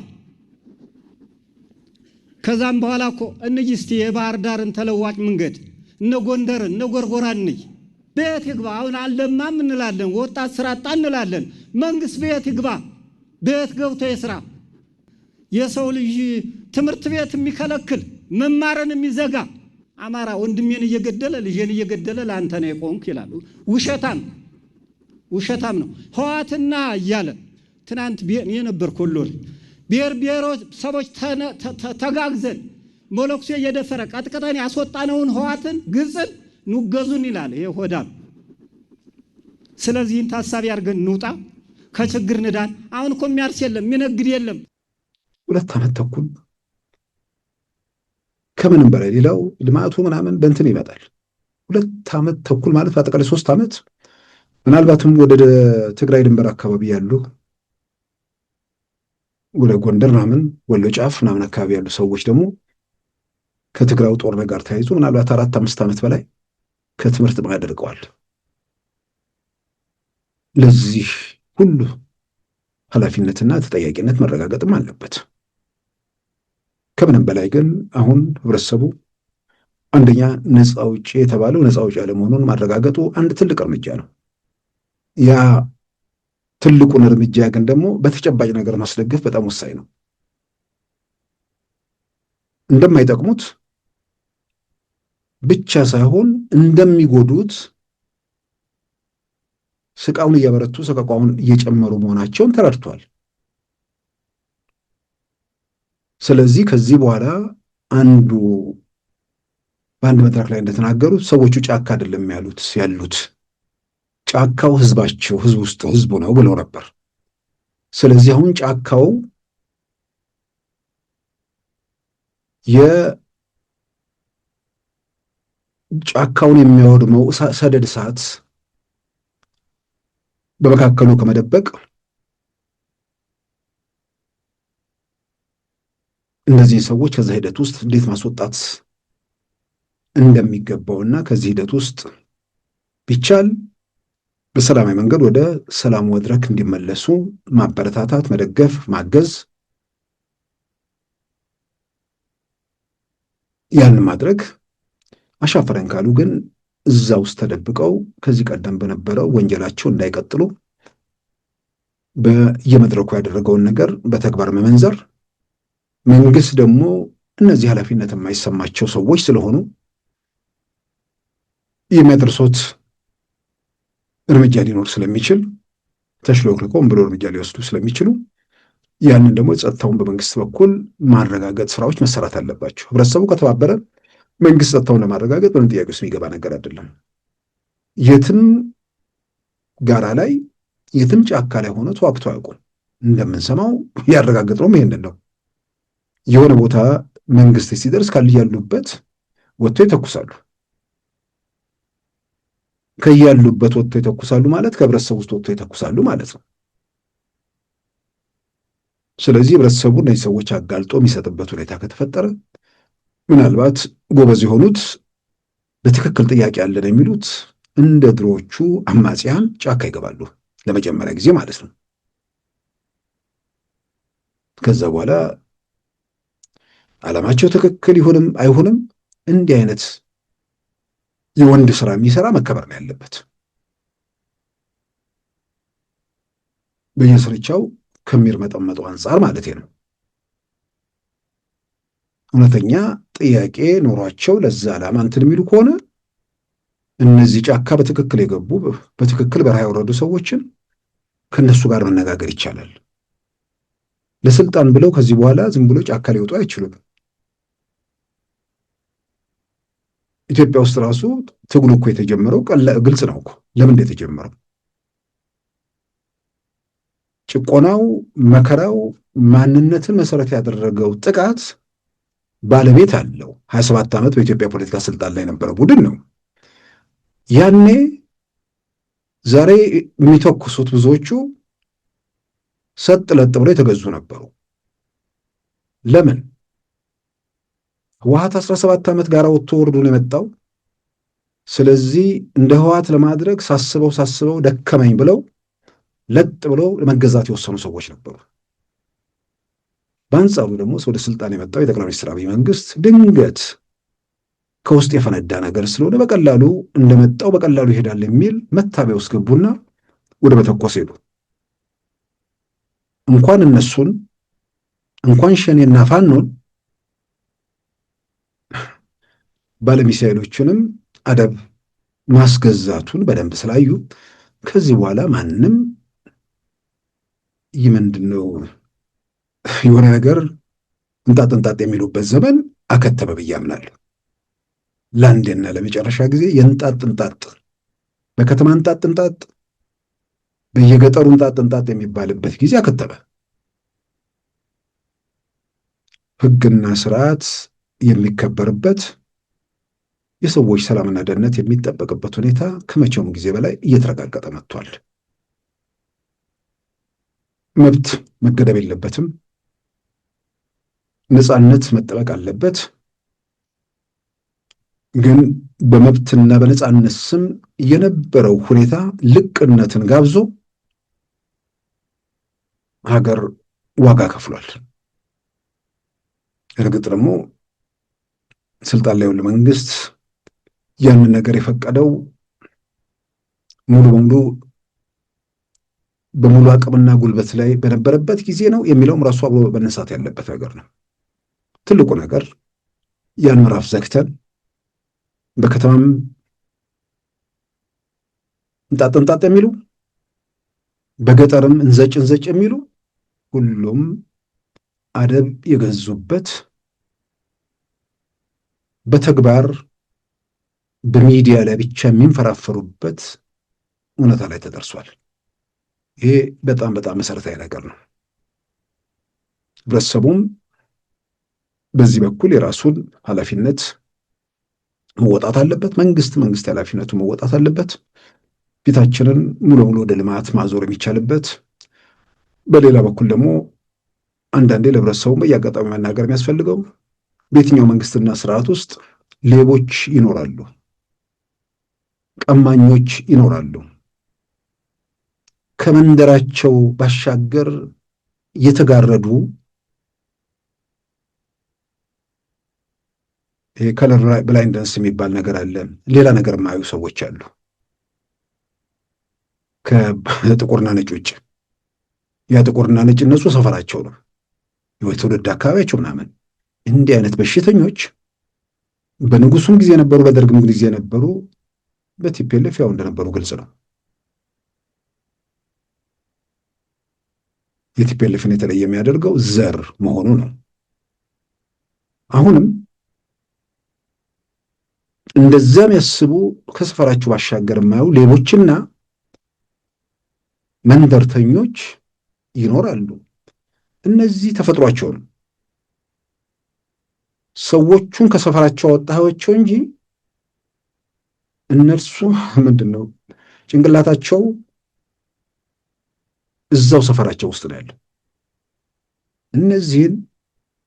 ከዛም በኋላ እኮ እንጂ እስቲ የባህር ዳርን ተለዋጭ መንገድ እነ ጎንደርን እነ ጎርጎራን እንይ። ቤት ይግባ። አሁን አለማም እንላለን፣ ወጣት ስራ አጣ እንላለን። መንግስት ቤት ይግባ። ቤት ገብቶ የስራ የሰው ልጅ ትምህርት ቤት የሚከለክል መማርን የሚዘጋ አማራ ወንድሜን እየገደለ ልጄን እየገደለ ለአንተ ነው የቆምክ ይላሉ። ውሸታም ነው ህወሓትና እያለ ትናንት የነበርኩ ሁሉ ብሔር ብሔረሰቦች ተጋግዘን ሞሎክሴ እየደፈረ ቀጥቀጠን ያስወጣነውን ህወሓትን ግብፅን ኑገዙን ይላል። ይሄ ሆዳም። ስለዚህን ታሳቢ አድርገን እንውጣ፣ ከችግር ንዳን። አሁን እኮ የሚያርስ የለም የሚነግድ የለም። 2 ዓመት ተኩል ከምንም በላይ ሌላው ልማቱ ምናምን በእንትን ይመጣል። 2 ዓመት ተኩል ማለት በአጠቃላይ 3 ዓመት ምናልባትም ወደ ትግራይ ድንበር አካባቢ ያሉ ወደ ጎንደር ምናምን ወሎ ጫፍ ምናምን አካባቢ ያሉ ሰዎች ደግሞ ከትግራው ጦርነት ጋር ተያይዞ ምናልባት 4-5 ዓመት በላይ ከትምህርት ማያደርገዋል። ለዚህ ሁሉ ኃላፊነትና ተጠያቂነት መረጋገጥም አለበት። ከምንም በላይ ግን አሁን ህብረተሰቡ አንደኛ ነፃ አውጪ የተባለው ነፃ አውጪ አለመሆኑን ማረጋገጡ አንድ ትልቅ እርምጃ ነው። ያ ትልቁን እርምጃ ግን ደግሞ በተጨባጭ ነገር ማስደገፍ በጣም ወሳኝ ነው። እንደማይጠቅሙት ብቻ ሳይሆን እንደሚጎዱት ስቃውን እያበረቱ ሰቀቋውን እየጨመሩ መሆናቸውን ተረድቷል። ስለዚህ ከዚህ በኋላ አንዱ በአንድ መድረክ ላይ እንደተናገሩት ሰዎቹ ጫካ አይደለም ያሉት ጫካው ህዝባቸው ህዝብ ውስጥ ህዝቡ ነው ብለው ነበር። ስለዚህ አሁን ጫካው ጫካውን የሚያወድመው ሰደድ እሳት በመካከሉ ከመደበቅ እነዚህ ሰዎች ከዛ ሂደት ውስጥ እንዴት ማስወጣት እንደሚገባውና ከዚህ ሂደት ውስጥ ቢቻል በሰላማዊ መንገድ ወደ ሰላም መድረክ እንዲመለሱ ማበረታታት፣ መደገፍ፣ ማገዝ፣ ያን ማድረግ አሻፈረን ካሉ ግን እዛ ውስጥ ተደብቀው ከዚህ ቀደም በነበረው ወንጀላቸው እንዳይቀጥሉ በየመድረኩ ያደረገውን ነገር በተግባር መመንዘር፣ መንግስት ደግሞ እነዚህ ኃላፊነት የማይሰማቸው ሰዎች ስለሆኑ የሚያደርሱት እርምጃ ሊኖር ስለሚችል ተሽሎክልቆም ብሎ እርምጃ ሊወስዱ ስለሚችሉ ያንን ደግሞ ጸጥታውን በመንግስት በኩል ማረጋገጥ ስራዎች መሰራት አለባቸው። ህብረተሰቡ ከተባበረ መንግስት ጸጥታውን ለማረጋገጥ ምንም ጥያቄ ውስጥ የሚገባ ነገር አይደለም። የትም ጋራ ላይ የትም ጫካ ላይ ሆነ ተዋግቶ አያውቁም። እንደምንሰማው ያረጋገጥነውም ይሄንን ነው። የሆነ ቦታ መንግስት ሲደርስ ያሉበት ወጥቶ ይተኩሳሉ። ከያሉበት ወጥቶ ይተኩሳሉ ማለት ከህብረተሰቡ ውስጥ ወጥቶ ይተኩሳሉ ማለት ነው። ስለዚህ ህብረተሰቡ እነዚህ ሰዎች አጋልጦ የሚሰጥበት ሁኔታ ከተፈጠረ ምናልባት ጎበዝ የሆኑት በትክክል ጥያቄ ያለን የሚሉት እንደ ድሮዎቹ አማጽያን ጫካ ይገባሉ፣ ለመጀመሪያ ጊዜ ማለት ነው። ከዛ በኋላ ዓላማቸው ትክክል ይሁንም አይሁንም እንዲህ አይነት የወንድ ስራ የሚሰራ መከበር ነው ያለበት። በየስርቻው ከሚርመጠመጠው አንጻር ማለት ነው። እውነተኛ ጥያቄ ኖሯቸው ለዛ ዓላማ እንትን የሚሉ ከሆነ እነዚህ ጫካ በትክክል የገቡ በትክክል በረሃ የወረዱ ሰዎችን ከነሱ ጋር መነጋገር ይቻላል። ለስልጣን ብለው ከዚህ በኋላ ዝም ብሎ ጫካ ሊወጡ አይችሉም። ኢትዮጵያ ውስጥ ራሱ ትግሉ እኮ የተጀመረው ግልጽ ነው እኮ ለምን የተጀመረው። ጭቆናው፣ መከራው፣ ማንነትን መሰረት ያደረገው ጥቃት ባለቤት አለው። 27 ዓመት በኢትዮጵያ ፖለቲካ ስልጣን ላይ የነበረ ቡድን ነው። ያኔ ዛሬ የሚተኩሱት ብዙዎቹ ሰጥ ለጥ ብለው የተገዙ ነበሩ። ለምን? ህወሓት 17 ዓመት ጋር ወጥቶ ወርዶ ነው የመጣው። ስለዚህ እንደ ህወሓት ለማድረግ ሳስበው ደከመኝ ብለው ለጥ ብለው ለመገዛት የወሰኑ ሰዎች ነበሩ። በአንጻሩ ደግሞ ወደ ስልጣን የመጣው የጠቅላይ ሚኒስትር አብይ መንግስት ድንገት ከውስጥ የፈነዳ ነገር ስለሆነ በቀላሉ እንደመጣው በቀላሉ ይሄዳል የሚል መታበያ ውስጥ ገቡና ወደ መተኮስ ሄዱ። እንኳን እነሱን እንኳን ሸኔና ፋኖን ባለሚሳኤሎችንም አደብ ማስገዛቱን በደንብ ስላዩ ከዚህ በኋላ ማንም ምንድነው የሆነ ነገር እንጣጥ የሚሉበት ዘመን አከተመ ብዬ አምናለሁ። ለአንዴና ለመጨረሻ ጊዜ የእንጣጥ በከተማ እንጣጥ በየገጠሩ እንጣጥ የሚባልበት ጊዜ አከተመ። ህግና ስርዓት የሚከበርበት የሰዎች ሰላምና ደህንነት የሚጠበቅበት ሁኔታ ከመቼውም ጊዜ በላይ እየተረጋገጠ መጥቷል። መብት መገደብ የለበትም። ነፃነት መጠበቅ አለበት። ግን በመብትና በነፃነት ስም የነበረው ሁኔታ ልቅነትን ጋብዞ ሀገር ዋጋ ከፍሏል። እርግጥ ደግሞ ስልጣን ላይ ያለው መንግስት ያንን ነገር የፈቀደው በሙሉ አቅምና ጉልበት ላይ በነበረበት ጊዜ ነው የሚለውም ራሱ አብሮ መነሳት ያለበት ነገር ነው። ትልቁ ነገር ያን ምዕራፍ ዘግተን በከተማም እንጣጥ የሚሉ በገጠርም እንዘጭ የሚሉ ሁሉም አደብ የገዙበት በተግባር በሚዲያ ላይ ብቻ የሚንፈራፈሩበት እውነታ ላይ ተደርሷል። ይሄ በጣም መሰረታዊ ነገር ነው። ህብረተሰቡም በዚህ በኩል የራሱን ኃላፊነት መወጣት አለበት። መንግስት ኃላፊነቱ መወጣት አለበት። ፊታችንን ሙሉ በሙሉ ወደ ልማት ማዞር የሚቻልበት፣ በሌላ በኩል ደግሞ አንዳንዴ ለህብረተሰቡ በየአጋጣሚ መናገር የሚያስፈልገው በየትኛው መንግስትና ስርዓት ውስጥ ሌቦች ይኖራሉ፣ ቀማኞች ይኖራሉ። ከመንደራቸው ባሻገር የተጋረዱ ከለር ብላይንድነስ የሚባል ነገር አለ። ሌላ ነገር የማያዩ ሰዎች አሉ ከጥቁርና ነጭ ውጭ። ያ ጥቁርና ነጭ እነሱ ሰፈራቸው ነው ወይ ትውልድ አካባቢያቸው ምናምን። እንዲህ አይነት በሽተኞች በንጉሱም ጊዜ ነበሩ፣ በደርግም ጊዜ ነበሩ፣ በቲፒኤልኤፍ ያው እንደነበሩ ግልጽ ነው። የቲፒኤልኤፍን የተለየ የሚያደርገው ዘር መሆኑ ነው። አሁንም እንደዚያ የሚያስቡ ከሰፈራቸው ባሻገር የማየው ሌቦችና መንደርተኞች ይኖራሉ። እነዚህ ተፈጥሯቸው ነው። ሰዎቹን ከሰፈራቸው አወጣቸው እንጂ እነርሱ ምንድን ነው ጭንቅላታቸው እዛው ሰፈራቸው ውስጥ ነው ያለው። እነዚህን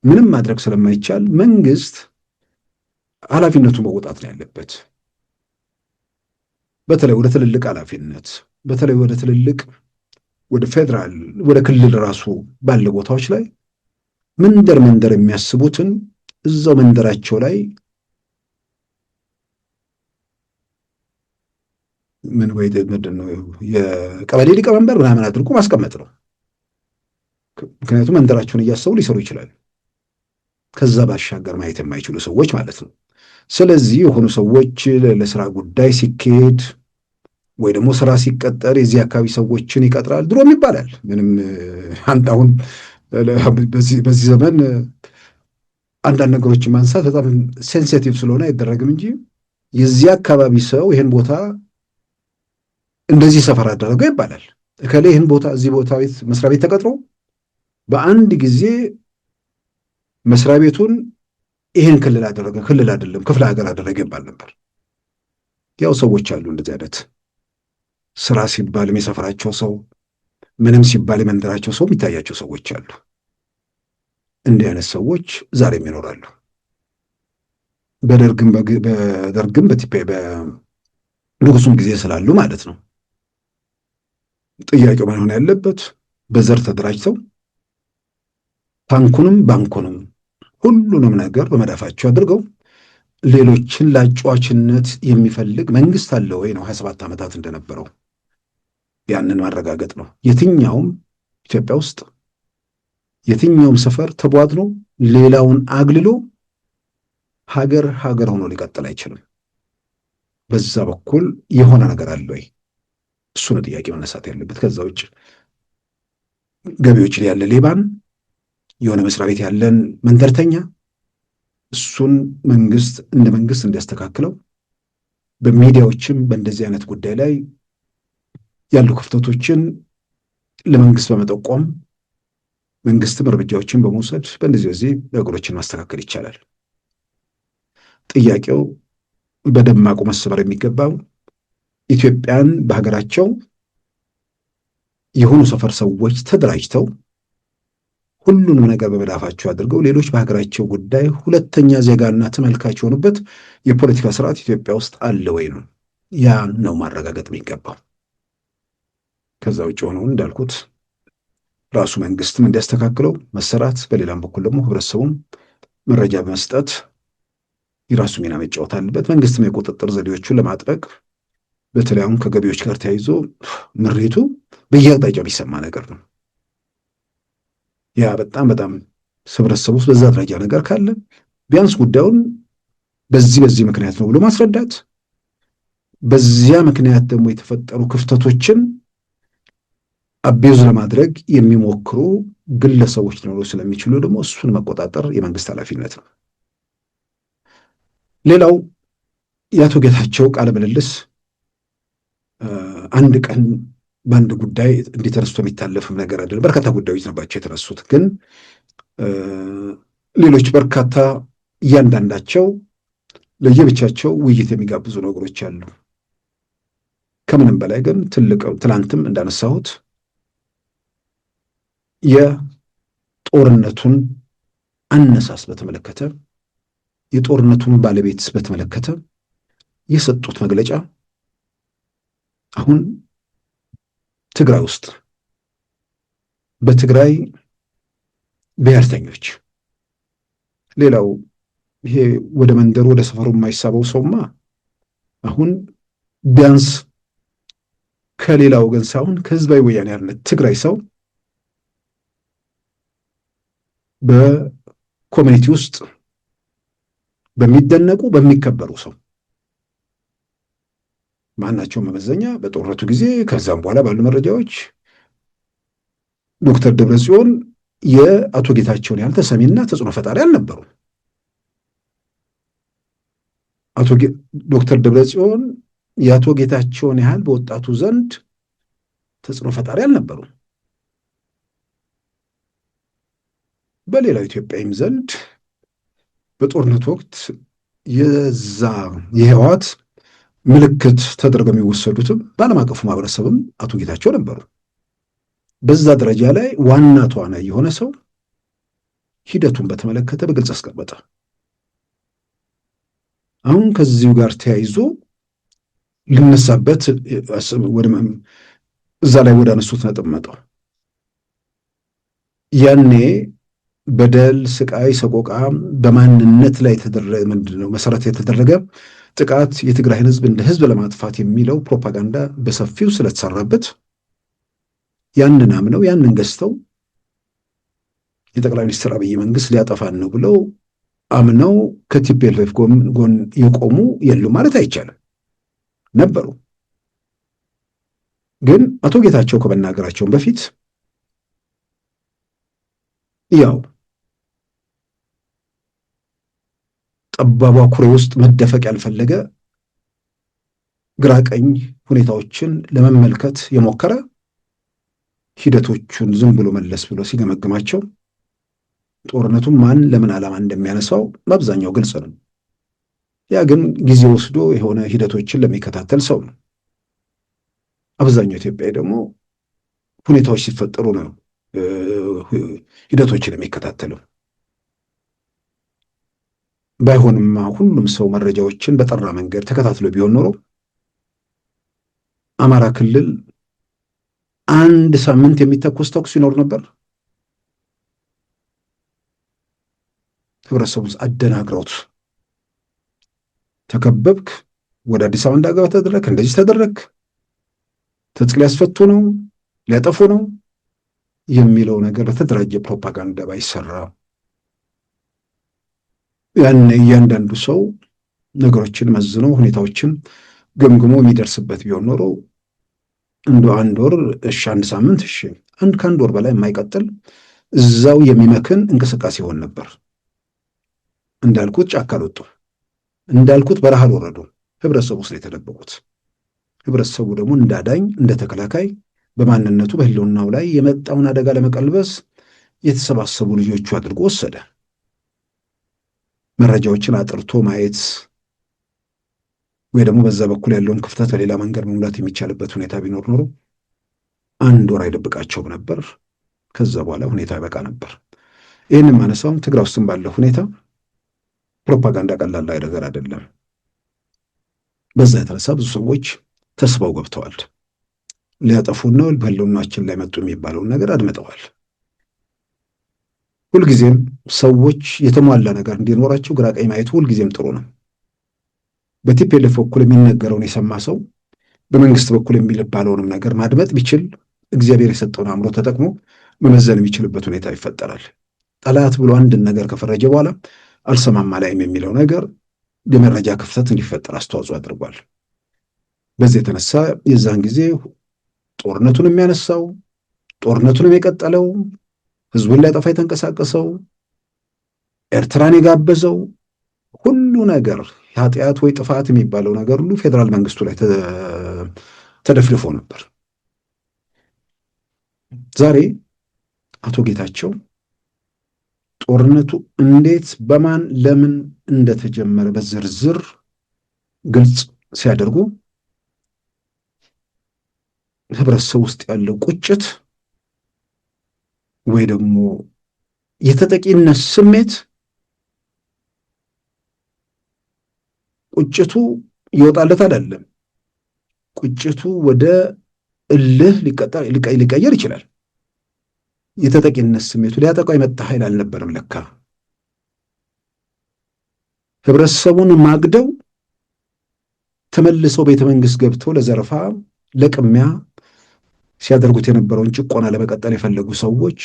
ምንም ማድረግ ስለማይቻል መንግስት ኃላፊነቱን መውጣት ነው ያለበት። በተለይ ወደ ትልልቅ ኃላፊነት በተለይ ወደ ትልልቅ ወደ ፌዴራል ወደ ክልል ራሱ ባለ ቦታዎች ላይ መንደር የሚያስቡትን እዛው መንደራቸው ላይ ምን ወይ ምንድን ነው የቀበሌ ሊቀመንበር ምናምን አድርጎ ማስቀመጥ ነው። ምክንያቱም መንደራቸውን እያሰቡ ሊሰሩ ይችላሉ። ከዛ ባሻገር ማየት የማይችሉ ሰዎች ማለት ነው። ስለዚህ የሆኑ ሰዎች ለስራ ጉዳይ ሲኬድ ወይ ደግሞ ስራ ሲቀጠር የዚህ አካባቢ ሰዎችን ይቀጥራል። ድሮም ይባላል። ምንም አንተ አሁን በዚህ ዘመን አንዳንድ ነገሮችን ማንሳት በጣም ሴንሲቲቭ ስለሆነ አይደረግም እንጂ የዚህ አካባቢ ሰው ይህን ቦታ እንደዚህ ሰፈር አደረገው ይባላል። እከሌ ይህን ቦታ እዚህ ቦታ ቤት መስሪያ ቤት ተቀጥሮ በአንድ ጊዜ መስሪያ ቤቱን ይህን ክልል አደረገ፣ ክልል አይደለም ክፍለ ሀገር አደረገ ይባል ነበር። ያው ሰዎች አሉ እንደዚህ አይነት ስራ ሲባል የሚሰፈራቸው ሰው ምንም ሲባል የመንደራቸው ሰው የሚታያቸው ሰዎች አሉ። እንዲህ አይነት ሰዎች ዛሬም ይኖራሉ። በደርግም በንጉሱም ጊዜ ስላሉ ማለት ነው። ጥያቄው መሆን ያለበት በዘር ተደራጅተው ታንኩንም ባንኩንም ሁሉንም ነገር በመዳፋቸው አድርገው ሌሎችን ለአጫዋችነት የሚፈልግ መንግስት አለ ወይ ነው 27 ዓመታት እንደነበረው ያንን ማረጋገጥ ነው። የትኛውም ኢትዮጵያ ውስጥ የትኛውም ሰፈር ተቧድኖ ሌላውን አግልሎ ሀገር ሆኖ ሊቀጥል አይችልም። በዛ በኩል የሆነ ነገር አለ ወይ? እሱ ነው ጥያቄ መነሳት ያለበት። ከዛ ውጭ ገቢዎች ላይ ያለ ሌባን የሆነ መስሪያ ቤት ያለን መንደርተኛ እሱን መንግስት እንደ መንግስት እንዲያስተካክለው በሚዲያዎችም በእንደዚህ አይነት ጉዳይ ላይ ያሉ ክፍተቶችን ለመንግስት በመጠቆም መንግስትም እርምጃዎችን በመውሰድ በእንደዚህ ነገሮችን ማስተካከል ይቻላል። ጥያቄው በደማቁ መሰበር የሚገባው ኢትዮጵያን በሀገራቸው የሆኑ ሰፈር ሰዎች ተደራጅተው ሁሉንም ነገር በመዳፋቸው አድርገው ሌሎች በሀገራቸው ጉዳይ ሁለተኛ ዜጋና ተመልካች የሆኑበት የፖለቲካ ስርዓት ኢትዮጵያ ውስጥ አለ ወይ ነው። ያ ነው ማረጋገጥ የሚገባው። ከዛ ውጭ ሆነውን እንዳልኩት ራሱ መንግስትም እንዲያስተካክለው መሰራት፣ በሌላም በኩል ደግሞ ህብረተሰቡም መረጃ በመስጠት የራሱ ሚና መጫወት አለበት። መንግስትም የቁጥጥር ዘዴዎቹን ለማጥበቅ በተለይ አሁን ከገቢዎች ጋር ተያይዞ ምሬቱ በየአቅጣጫው የሚሰማ ነገር ነው። ያ በጣም ህብረተሰቡ ውስጥ በዛ ደረጃ ነገር ካለ ቢያንስ ጉዳዩን በዚህ ምክንያት ነው ብሎ ማስረዳት፣ በዚያ ምክንያት ደግሞ የተፈጠሩ ክፍተቶችን አቢዩዝ ለማድረግ የሚሞክሩ ግለሰቦች ሊኖሩ ስለሚችሉ ደግሞ እሱን መቆጣጠር የመንግስት ኃላፊነት ነው። ሌላው የአቶ ጌታቸው ቃለ ምልልስ አንድ ቀን በአንድ ጉዳይ እንዲህ ተነስቶ የሚታለፍም ነገር አይደለም። በርካታ ጉዳዮች ናቸው የተነሱት፣ ግን ሌሎች በርካታ እያንዳንዳቸው ለየብቻቸው ውይይት የሚጋብዙ ነገሮች አሉ። ከምንም በላይ ግን ትላንትም እንዳነሳሁት የጦርነቱን አነሳስ በተመለከተ የጦርነቱን ባለቤት በተመለከተ የሰጡት መግለጫ አሁን ትግራይ ውስጥ በትግራይ ብሔርተኞች፣ ሌላው ይሄ ወደ መንደሩ ወደ ሰፈሩ የማይሳበው ሰውማ አሁን ቢያንስ ከሌላው ወገን ሳይሆን ከህዝባዊ ወያኔ ሓርነት ትግራይ ሰው በኮሚኒቲ ውስጥ በሚደነቁ በሚከበሩ ሰው ማናቸው መመዘኛ በጦርነቱ ጊዜ ከዛም በኋላ ባሉ መረጃዎች ዶክተር ደብረጽዮን የአቶ ጌታቸውን ያህል ተሰሚና ተጽዕኖ ፈጣሪ አልነበሩም። ዶክተር ደብረጽዮን የአቶ ጌታቸውን ያህል በወጣቱ ዘንድ ተጽዕኖ ፈጣሪ አልነበሩም። በሌላው ኢትዮጵያዊም ዘንድ በጦርነት ወቅት የህወሓት ምልክት ተደርገው የሚወሰዱትም በዓለም አቀፉ ማህበረሰብም አቶ ጌታቸው ነበሩ። በዛ ደረጃ ላይ ዋና ተዋናይ የሆነ ሰው ሂደቱን በተመለከተ በግልጽ አስቀመጠ። አሁን ከዚሁ ጋር ተያይዞ ልነሳበት እዛ ላይ ወደ አነሱት ነጥብ መጣው። ያኔ በደል፣ ስቃይ፣ ሰቆቃ በማንነት ላይ የተደረገ ምንድነው መሰረት የተደረገ ጥቃት የትግራይን ህዝብ እንደ ህዝብ ለማጥፋት የሚለው ፕሮፓጋንዳ በሰፊው ስለተሰራበት ያንን አምነው ያንን ገዝተው የጠቅላይ ሚኒስትር አብይ መንግስት ሊያጠፋን ነው ብለው አምነው ከቲፒኤልኤፍ ጎን የቆሙ የሉም ማለት አይቻልም፣ ነበሩ። ግን አቶ ጌታቸው ከመናገራቸውን በፊት ያው ጠባቧ ኩሬ ውስጥ መደፈቅ ያልፈለገ ግራ ቀኝ ሁኔታዎችን ለመመልከት የሞከረ ሂደቶቹን ዝም ብሎ መለስ ብሎ ሲገመግማቸው ጦርነቱን ማን ለምን ዓላማ እንደሚያነሳው በአብዛኛው ግልጽ ነው። ያ ግን ጊዜ ወስዶ የሆነ ሂደቶችን ለሚከታተል ሰው ነው። አብዛኛው ኢትዮጵያዊ ደግሞ ሁኔታዎች ሲፈጠሩ ነው ሂደቶችን የሚከታተለው። ባይሆንማ ሁሉም ሰው መረጃዎችን በጠራ መንገድ ተከታትሎ ቢሆን ኖሮ አማራ ክልል አንድ ሳምንት የሚተኮስ ተኩስ ይኖር ነበር። ህብረተሰቡን አደናግረውት ተከበብክ፣ ወደ አዲስ አበባ እንዳገባ ተደረክ፣ እንደዚህ ተደረክ፣ ትጥቅ ሊያስፈቱ ነው ሊያጠፉ ነው የሚለው ነገር በተደራጀ ፕሮፓጋንዳ ባይሰራ ያን እያንዳንዱ ሰው ነገሮችን መዝኖ ሁኔታዎችን ገምግሞ የሚደርስበት ቢሆን ኖሮ እንደ አንድ ወር እሺ፣ አንድ ሳምንት እሺ፣ ከአንድ ወር በላይ የማይቀጥል እዛው የሚመክን እንቅስቃሴ ይሆን ነበር። እንዳልኩት ጫካ አልወጡ፣ እንዳልኩት በረሃ አልወረዱ። ህብረተሰቡ ውስጥ የተደበቁት ህብረተሰቡ ደግሞ እንዳዳኝ እንደ ተከላካይ በማንነቱ በህልውናው ላይ የመጣውን አደጋ ለመቀልበስ የተሰባሰቡ ልጆቹ አድርጎ ወሰደ። መረጃዎችን አጥርቶ ማየት ወይ ደግሞ በዛ በኩል ያለውን ክፍተት በሌላ መንገድ መሙላት የሚቻልበት ሁኔታ ቢኖር ኖሮ አንድ ወር አይደብቃቸውም ነበር። ከዛ በኋላ ሁኔታ ይበቃ ነበር። ይህንን ማነሳውም ትግራይ ውስጥም ባለው ሁኔታ ፕሮፓጋንዳ ቀላል ነገር አይደለም። በዛ የተነሳ ብዙ ሰዎች ተስበው ገብተዋል። ሊያጠፉን ነው በህልውናችን ላይ መጡ የሚባለውን ነገር አድምጠዋል። ሁልጊዜም ሰዎች የተሟላ ነገር እንዲኖራቸው ግራ ቀኝ ማየቱ ሁልጊዜም ጥሩ ነው። በቲፒኤልኤፍ በኩል የሚነገረውን የሰማ ሰው በመንግስት በኩል የሚባለውንም ነገር ማድመጥ ቢችል እግዚአብሔር የሰጠውን አእምሮ ተጠቅሞ መመዘን የሚችልበት ሁኔታ ይፈጠራል። ጠላት ብሎ አንድን ነገር ከፈረጀ በኋላ አልሰማማ ላይም የሚለው ነገር የመረጃ ክፍተት እንዲፈጠር አስተዋጽኦ አድርጓል። በዚህ የተነሳ የዛን ጊዜ ጦርነቱን የሚያነሳው ጦርነቱንም የቀጠለው ህዝቡን ሊያጠፋ የተንቀሳቀሰው ኤርትራን የጋበዘው ሁሉ ነገር ኃጢአት ወይ ጥፋት የሚባለው ነገር ሁሉ ፌዴራል መንግስቱ ላይ ተደፍልፎ ነበር። ዛሬ አቶ ጌታቸው ጦርነቱ እንዴት በማን ለምን እንደተጀመረ በዝርዝር ግልጽ ሲያደርጉ ህብረተሰብ ውስጥ ያለው ቁጭት ወይ ደግሞ የተጠቂነት ስሜት ቁጭቱ ይወጣለት አይደለም። ቁጭቱ ወደ እልህ ሊቀየር ይችላል። የተጠቂነት ስሜቱ ሊያጠቃው የመጣ ኃይል አልነበረም። ለካ ህብረተሰቡን ማግደው ተመልሰው ቤተ መንግስት ገብተው ለዘረፋ ለቅሚያ ሲያደርጉት የነበረውን ጭቆና ለመቀጠል የፈለጉ ሰዎች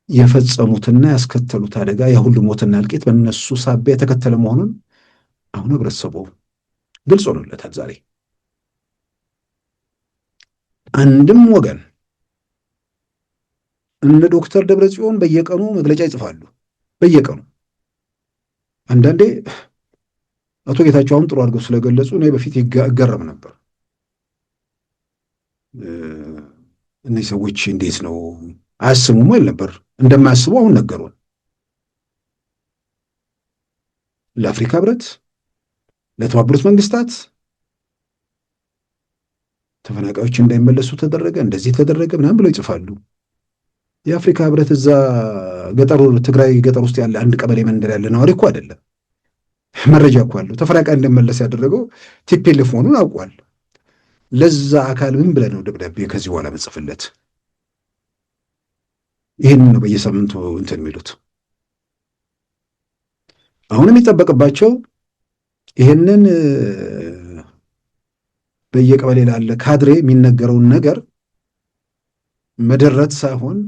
የፈጸሙትና ያስከተሉት አደጋ የሁሉ ሞትና እልቂት በእነሱ ሳቢያ የተከተለ መሆኑን አሁን ህብረተሰቡ ግልጽ ሆኖለታል። ዛሬ አንድም ወገን እነ ዶክተር ደብረጽዮን በየቀኑ መግለጫ ይጽፋሉ። በየቀኑ አንዳንዴ አቶ ጌታቸው አሁን ጥሩ አድርገው ስለገለጹ እኔ በፊት ይገረም ነበር። እነዚህ ሰዎች እንዴት ነው አያስቡም አይል ነበር። እንደማያስቡ አሁን ነገሩን። ለአፍሪካ ህብረት፣ ለተባበሩት መንግስታት ተፈናቃዮች እንዳይመለሱ ተደረገ፣ እንደዚህ ተደረገ ምናምን ብለው ይጽፋሉ። የአፍሪካ ህብረት እዛ ገጠሩ ትግራይ ገጠር ውስጥ ያለ አንድ ቀበሌ መንደር ያለ ነዋሪ እኮ አይደለም። መረጃ እኮ አለው። ተፈናቃይ እንደመለስ ያደረገው ቲፒኤልኤፍ መሆኑን አውቋል። ለዛ አካል ምን ብለህ ነው ደብዳቤ ከዚህ በኋላ መጽፍለት? ይህን ነው በየሳምንቱ እንትን የሚሉት። አሁን የሚጠበቅባቸው ይህንን በየቀበሌ ላለ ካድሬ የሚነገረውን ነገር መደረት ሳይሆን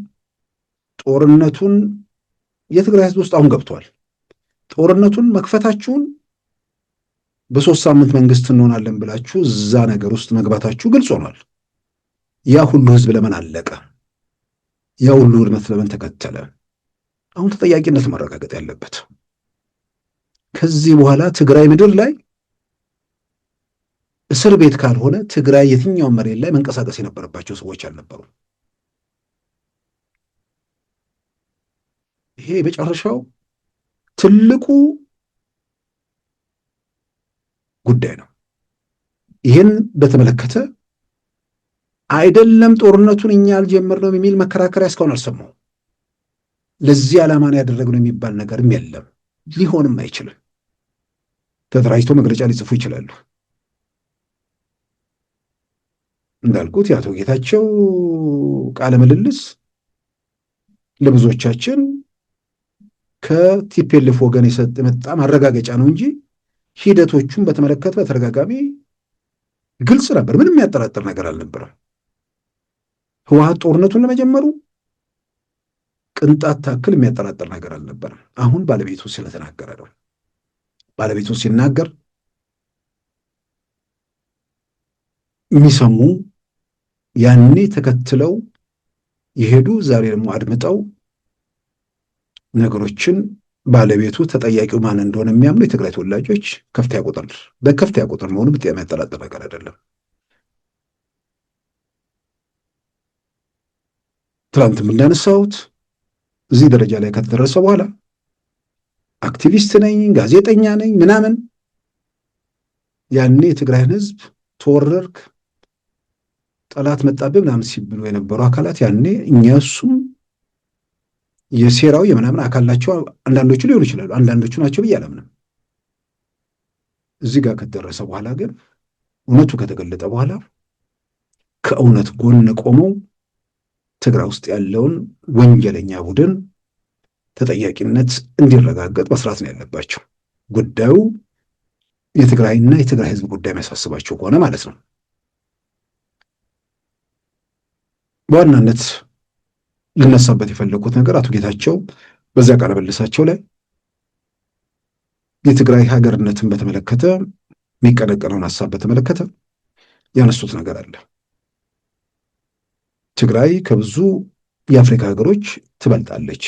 ጦርነቱን የትግራይ ህዝብ ውስጥ አሁን ገብቷል። ጦርነቱን መክፈታችሁን በ3 ሳምንት መንግስት እንሆናለን ብላችሁ እዛ ነገር ውስጥ መግባታችሁ ግልጽ ሆኗል። ያ ሁሉ ህዝብ ለምን አለቀ? ያ ሁሉ ውድመት ለምን ተከተለ? አሁን ተጠያቂነት መረጋገጥ ያለበት ከዚህ በኋላ ትግራይ ምድር ላይ እስር ቤት ካልሆነ ትግራይ የትኛውን መሬት ላይ መንቀሳቀስ የነበረባቸው ሰዎች አልነበሩም። ይሄ የመጨረሻው ትልቁ ጉዳይ ነው። ይህን በተመለከተ አይደለም ጦርነቱን እኛ አልጀመርነውም የሚል መከራከሪያ እስካሁን አልሰማሁም። ለዚህ ዓላማን ያደረግነው የሚባል ነገርም የለም፣ ሊሆንም አይችልም። ተደራጅቶ መግለጫ ሊጽፉ ይችላሉ። እንዳልኩት የአቶ ጌታቸው ቃለ ምልልስ ለብዙዎቻችን ከቲፒኤልኤፍ ወገን የመጣ ማረጋገጫ ነው እንጂ ሂደቶቹን በተመለከተ በተደጋጋሚ ግልጽ ነበር። ምንም የሚያጠራጥር ነገር አልነበረም። ህወሓት ጦርነቱን ለመጀመሩ ቅንጣት ታክል የሚያጠራጥር ነገር አልነበረም። አሁን ባለቤቱ ስለተናገረ ነው። ባለቤቱ ሲናገር የሚሰሙ ያኔ ተከትለው የሄዱ ዛሬ ደግሞ አድምጠው ነገሮችን ባለቤቱ ተጠያቂው ማን እንደሆነ የሚያምኑ የትግራይ ተወላጆች በከፍተኛ ቁጥር መሆኑ የሚያጠራጥር ነገር አይደለም። ትናንትም እንዳነሳሁት እዚህ ደረጃ ላይ ከተደረሰ በኋላ አክቲቪስት ነኝ ጋዜጠኛ ነኝ ምናምን ያኔ የትግራይን ህዝብ ተወረርክ ጠላት መጣብህ ምናምን ሲብሉ የነበሩ አካላት ያኔ እኛ እሱም የሴራው የምናምን አካል ናቸው። አንዳንዶቹ ሊሆኑ ይችላሉ፣ አንዳንዶቹ ናቸው ብዬ አላምንም። እዚህ ጋር ከተደረሰ በኋላ ግን እውነቱ ከተገለጠ በኋላ ከእውነት ጎን ቆመው ትግራይ ውስጥ ያለውን ወንጀለኛ ቡድን ተጠያቂነት እንዲረጋገጥ መስራት ነው ያለባቸው። ጉዳዩ የትግራይና የትግራይ ህዝብ ጉዳይ የሚያሳስባቸው ከሆነ ማለት ነው። በዋናነት ልነሳበት የፈለኩት ነገር አቶ ጌታቸው በዚያ ቃለ ምልልሳቸው ላይ የትግራይ ሀገርነትን በተመለከተ የሚቀነቀነውን ሀሳብ በተመለከተ ያነሱት ነገር አለ። ትግራይ ከብዙ የአፍሪካ ሀገሮች ትበልጣለች፣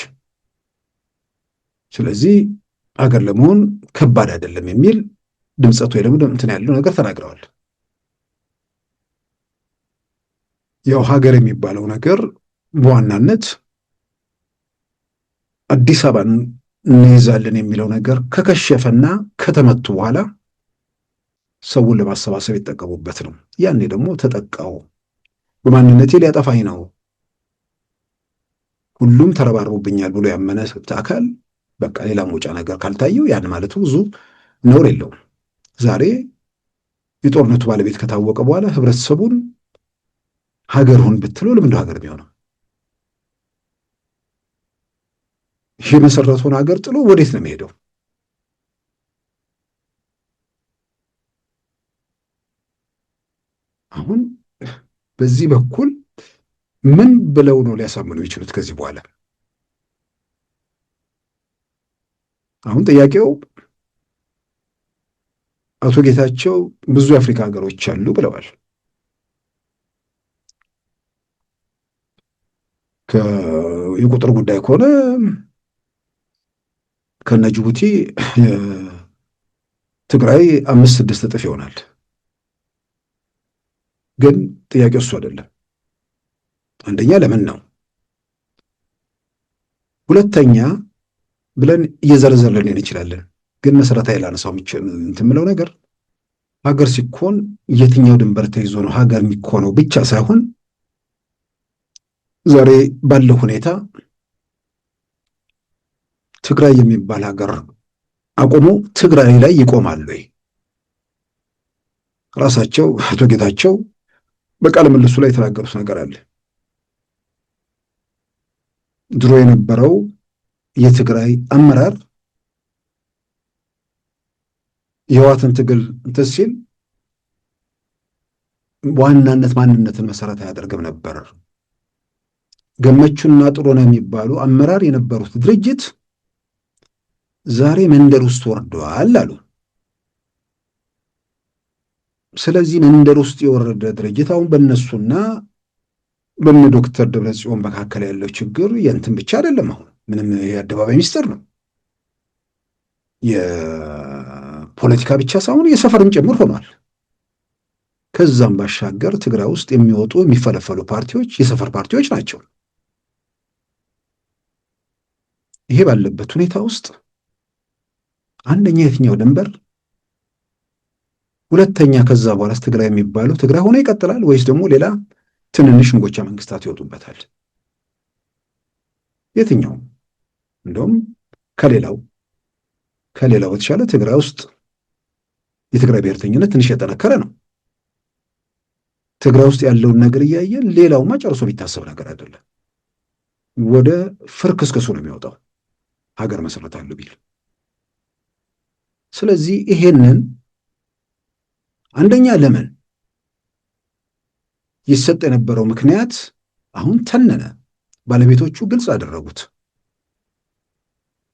ስለዚህ ሀገር ለመሆን ከባድ አይደለም የሚል ድምፀቱ ወይ ደግሞ እንትን ያለው ነገር ተናግረዋል። ያው ሀገር የሚባለው ነገር በዋናነት አዲስ አበባን እንይዛለን የሚለው ነገር ከከሸፈና ከተመቱ በኋላ ሰውን ለማሰባሰብ የተጠቀሙበት ነው። ያኔ ደግሞ ተጠቃው በማንነቴ ሊያጠፋኝ ነው ሁሉም ተረባርቦብኛል ብሎ ያመነ አካል በቃ ሌላ መውጫ ነገር ካልታየው ያን ማለቱ ብዙ ነውር የለውም። ዛሬ የጦርነቱ ባለቤት ከታወቀ በኋላ ህብረተሰቡን ሀገር ሁን ብትለው ለምንድነው ሀገር የሚሆነው? የመሰረቱን ሀገር ጥሎ ወዴት ነው የሚሄደው? አሁን በዚህ በኩል ምን ብለው ነው ሊያሳምኑ ይችሉት ከዚህ በኋላ? አሁን ጥያቄው አቶ ጌታቸው ብዙ የአፍሪካ ሀገሮች አሉ ብለዋል። የቁጥር ጉዳይ ከሆነ ከነ ጅቡቲ ትግራይ 5-6 እጥፍ ይሆናል። ግን ጥያቄው እሱ አይደለም። አንደኛ ለምን ነው፣ ሁለተኛ ብለን እየዘረዘርን እንችላለን። ግን መሰረታዊ ላነሳው እንትን የምለው ነገር ሀገር ሲኮን የትኛው ድንበር ተይዞ ነው ሀገር የሚኮነው ብቻ ሳይሆን ዛሬ ባለው ሁኔታ ትግራይ የሚባል ሀገር አቆሞ ትግራይ ላይ ይቆማሉ? ራሳቸው አቶ ጌታቸው በቃለ ምልልሱ ላይ የተናገሩት ነገር አለ። ድሮ የነበረው የትግራይ አመራር የህወሓትን ትግል እንትን ሲል በዋናነት ማንነትን መሰረት አያደርግም ነበር። ገመቹና ጥሩነህ የሚባሉ አመራር የነበሩት ድርጅት ዛሬ መንደር ውስጥ ወርደዋል አሉ። ስለዚህ መንደር ውስጥ የወረደ ድርጅት አሁን በእነሱና በእነ ዶክተር ደብረጽዮን መካከል ያለው ችግር የእንትን ብቻ አይደለም። አሁን ምንም የአደባባይ ሚስጥር ነው። የፖለቲካ ብቻ ሳይሆን የሰፈርም ጭምር ሆኗል። ከዛም ባሻገር ትግራይ ውስጥ የሚወጡ የሚፈለፈሉ ፓርቲዎች የሰፈር ፓርቲዎች ናቸው። ይሄ ባለበት ሁኔታ ውስጥ አንደኛ የትኛው ድንበር፣ ሁለተኛ ከዛ በኋላስ ትግራይ የሚባለው ትግራይ ሆኖ ይቀጥላል ወይስ ደግሞ ሌላ ትንንሽ እንጎቻ መንግስታት ይወጡበታል? የትኛው እንደውም ከሌላው በተሻለ ትግራይ ውስጥ የትግራይ ብሔርተኝነት ትንሽ የጠነከረ ነው። ትግራይ ውስጥ ያለውን ነገር እያየን ሌላውማ ጨርሶ ቢታሰብ ነገር አይደለም። ወደ ፍርክስክሱ ነው የሚወጣው ሀገር መሰረታለሁ ቢል። ስለዚህ ይሄንን አንደኛ ለምን ይሰጥ የነበረው ምክንያት አሁን ተነነ። ባለቤቶቹ ግልጽ አደረጉት።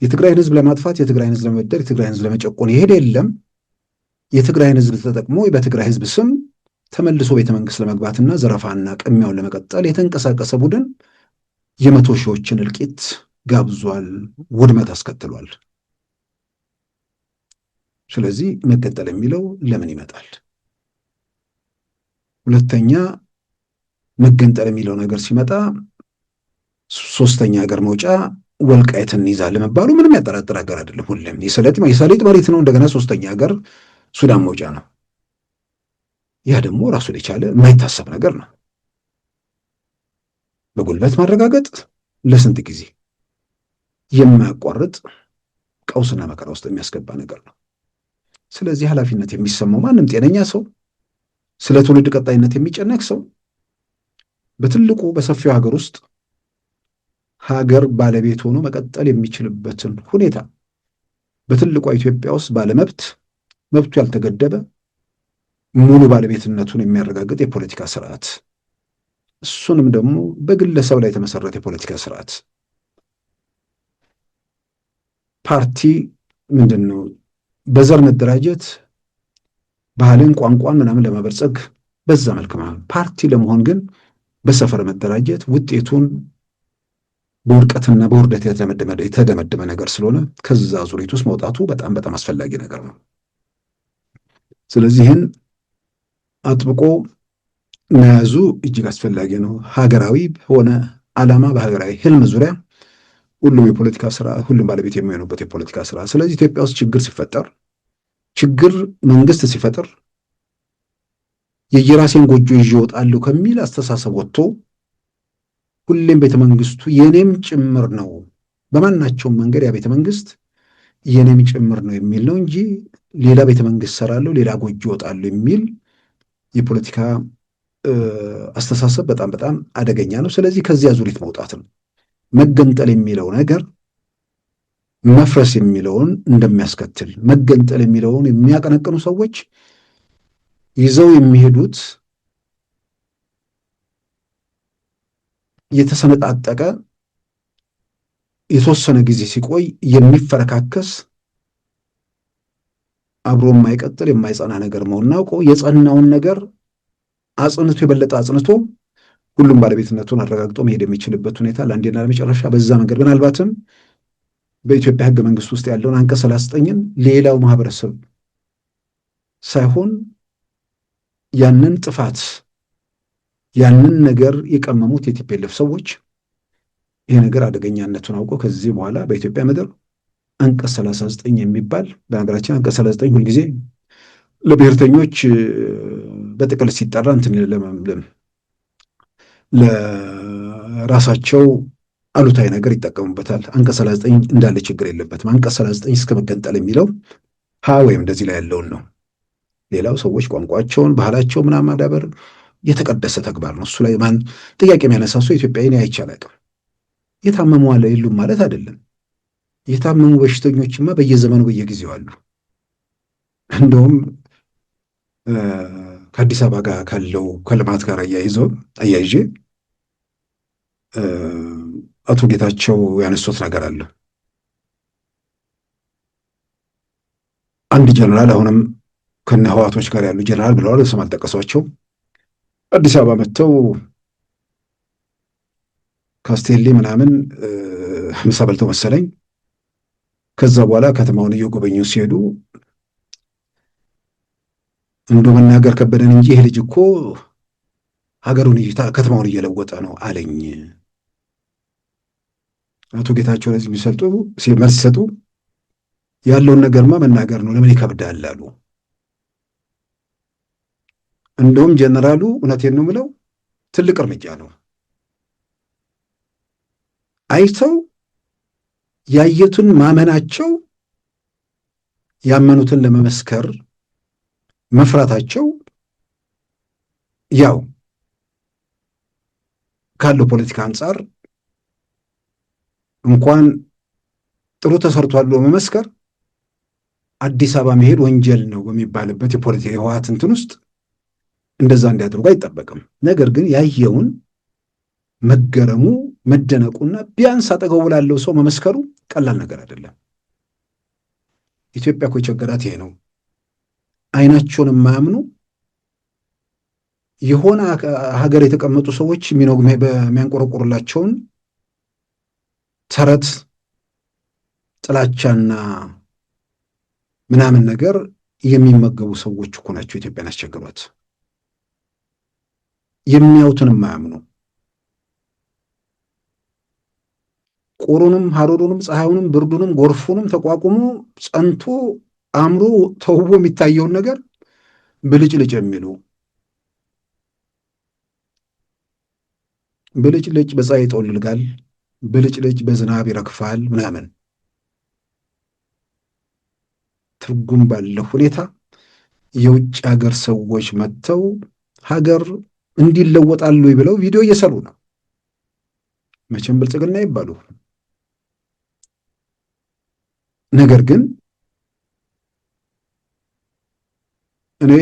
የትግራይን ህዝብ ለማጥፋት፣ የትግራይን ህዝብ ለመበደል፣ የትግራይን ህዝብ ለመጨቆን ይሄድ የለም። የትግራይን ህዝብ ተጠቅሞ በትግራይ ህዝብ ስም ተመልሶ ቤተ መንግስት ለመግባትና ዘረፋና ቅሚያውን ለመቀጠል የተንቀሳቀሰ ቡድን የመቶ ሺዎችን እልቂት ጋብዟል፣ ውድመት አስከትሏል። ስለዚህ መገንጠል የሚለው ለምን ይመጣል? ሁለተኛ መገንጠል የሚለው ነገር ሲመጣ ሶስተኛ ሀገር መውጫ ወልቃይትን እንይዛለን መባሉ ምንም ያጠራጥር ሀገር አይደለም። ሁሌም የሰሊጥ መሬት ነው። እንደገና ሶስተኛ ሀገር ሱዳን መውጫ ነው። ያ ደግሞ ራሱን የቻለ የማይታሰብ ነገር ነው። በጉልበት ማረጋገጥ ለስንት ጊዜ የማያቋርጥ ቀውስና መከራ ውስጥ የሚያስገባ ነገር ነው። ስለዚህ ኃላፊነት የሚሰማው ማንም ጤነኛ ሰው፣ ስለ ትውልድ ቀጣይነት የሚጨነቅ ሰው በትልቁ በሰፊው ሀገር ውስጥ ሀገር ባለቤት ሆኖ መቀጠል የሚችልበትን ሁኔታ በትልቋ ኢትዮጵያ ውስጥ ባለመብት መብቱ ያልተገደበ ሙሉ ባለቤትነቱን የሚያረጋግጥ የፖለቲካ ስርዓት፣ እሱንም ደግሞ በግለሰብ ላይ የተመሰረተ የፖለቲካ ስርዓት ፓርቲ ምንድን ነው? በዘር መደራጀት ባህልን፣ ቋንቋን ምናምን ለማበልጸግ በዛ መልክ ፓርቲ ለመሆን ግን በሰፈር መደራጀት ውጤቱን በውድቀትና በውርደት የተደመደመ ነገር ስለሆነ ከዛ ዙሪት ውስጥ መውጣቱ በጣም በጣም አስፈላጊ ነገር ነው። ስለዚህ ይህን አጥብቆ መያዙ እጅግ አስፈላጊ ነው። ሀገራዊ በሆነ ዓላማ በሀገራዊ ህልም ዙሪያ ሁሉም የፖለቲካ ስራ ሁሉም ባለቤት የሚሆኑበት የፖለቲካ ስራ። ስለዚህ ኢትዮጵያ ውስጥ ችግር መንግስት ሲፈጥር የየራሴን ጎጆ ይዤ እወጣለሁ ከሚል አስተሳሰብ ወጥቶ ሁሌም ቤተመንግስቱ የኔም ጭምር ነው፣ በማናቸውም መንገድ ያ ቤተመንግስት የኔም ጭምር ነው የሚል ነው እንጂ ሌላ ቤተመንግስት ሰራለሁ፣ ሌላ ጎጆ እወጣለሁ የሚል የፖለቲካ አስተሳሰብ በጣም በጣም አደገኛ ነው። ስለዚህ ከዚያ ዙሪት መውጣት ነው። መገንጠል የሚለው ነገር መፍረስ የሚለውን እንደሚያስከትል መገንጠል የሚለውን የሚያቀነቅኑ ሰዎች ይዘው የሚሄዱት የተሰነጣጠቀ የተወሰነ ጊዜ ሲቆይ የሚፈረካከስ አብሮ የማይቀጥል የማይጸና ነገር መሆኑን አውቀው የጸናውን ነገር አጽንቶ የበለጠ አጽንቶ ሁሉም ባለቤትነቱን አረጋግጦ መሄድ የሚችልበት ሁኔታ ለአንዴና ለመጨረሻ በዛ መንገድ ምናልባትም በኢትዮጵያ ሕገ መንግስት ውስጥ ያለውን አንቀጽ 39ን ሌላው ማህበረሰብ ሳይሆን ያንን ጥፋት ያንን ነገር የቀመሙት የቲፒኤልኤፍ ሰዎች ይሄ ነገር አደገኛነቱን አውቀው ከዚህ በኋላ በኢትዮጵያ ምድር አንቀጽ 39 የሚባል በሀገራችን አንቀጽ 39 ሁልጊዜ ለብሔርተኞች በጥቅል ሲጠራ እንትን ለራሳቸው አሉታዊ ነገር ይጠቀሙበታል። አንቀጽ 39 እንዳለ ችግር የለበትም። አንቀጽ 39 እስከ መገንጠል የሚለው ወይም እንደዚህ ላይ ያለውን ነው። ሌላው ሰዎች ቋንቋቸውን፣ ባህላቸው ምናምን ማዳበር የተቀደሰ ተግባር ነው። እሱ ላይ ማን ጥያቄ የሚያነሳ ሰው ኢትዮጵያዊን አይቻል አቅም የታመሙ አለ የሉም ማለት አይደለም። የታመሙ በሽተኞችማ በየዘመኑ በየጊዜው አሉ። እንደውም ከአዲስ አበባ ጋር ካለው ከልማት ጋር አያይዤ አቶ ጌታቸው ያነሱት ነገር አለ። አንድ ጀነራል አሁንም ከነ ህዋቶች ጋር ያሉ ጀነራል ብለዋል፣ ስም አልጠቀሷቸው፣ አዲስ አበባ መጥተው ካስቴሌ ምናምን ምሳ በልተው መሰለኝ ከዛ በኋላ ከተማውን እየጎበኙ ሲሄዱ እንዶ መናገር ከበደን እንጂ ይሄ ልጅ እኮ ሀገሩን ከተማውን እየለወጠ ነው አለኝ። አቶ ጌታቸው ለዚህ መልስ ሲሰጡ ያለውን ነገርማ መናገር ነው ለምን ይከብዳል አሉ። እንደውም ጀነራሉ እውነቴን ነው የምለው ትልቅ እርምጃ ነው። አይተው ያየቱን ማመናቸው ያመኑትን ለመመስከር መፍራታቸው ያው ካለው ፖለቲካ አንጻር እንኳን ጥሩ ተሰርቷል ብሎ መመስከር አዲስ አበባ መሄድ ወንጀል ነው በሚባልበት የፖለቲካ የህወሓት እንትን ውስጥ እንደዛ እንዲያደርጉ አይጠበቅም። ነገር ግን ያየውን መገረሙ መደነቁና ቢያንስ አጠገቡ ላለው ሰው መመስከሩ ቀላል ነገር አይደለም። ኢትዮጵያ እኮ የቸገራት ይሄ ነው። አይናቸውን የማያምኑ የሆነ ሀገር የተቀመጡ ሰዎች በሚያንቆረቆሩላቸውን ተረት ጥላቻና ምናምን ነገር የሚመገቡ ሰዎች እኮ ናቸው ኢትዮጵያን ያስቸግሯት። የሚያዩትን የማያምኑ ቁሩንም ሀሩሩንም ፀሐዩንም ብርዱንም ጎርፉንም ተቋቁሞ ጸንቶ አምሮ ተውቦ የሚታየውን ነገር ብልጭልጭ የሚሉ ብልጭልጭ በፀሐይ ይጠወልጋል፣ ብልጭልጭ በዝናብ ይረግፋል ምናምን ትርጉም ባለው ሁኔታ የውጭ ሀገር ሰዎች መጥተው ሀገር እንዲለወጣሉ ብለው ቪዲዮ እየሰሩ ነው። መቼም ብልጽግና ይባሉ። ነገር ግን እኔ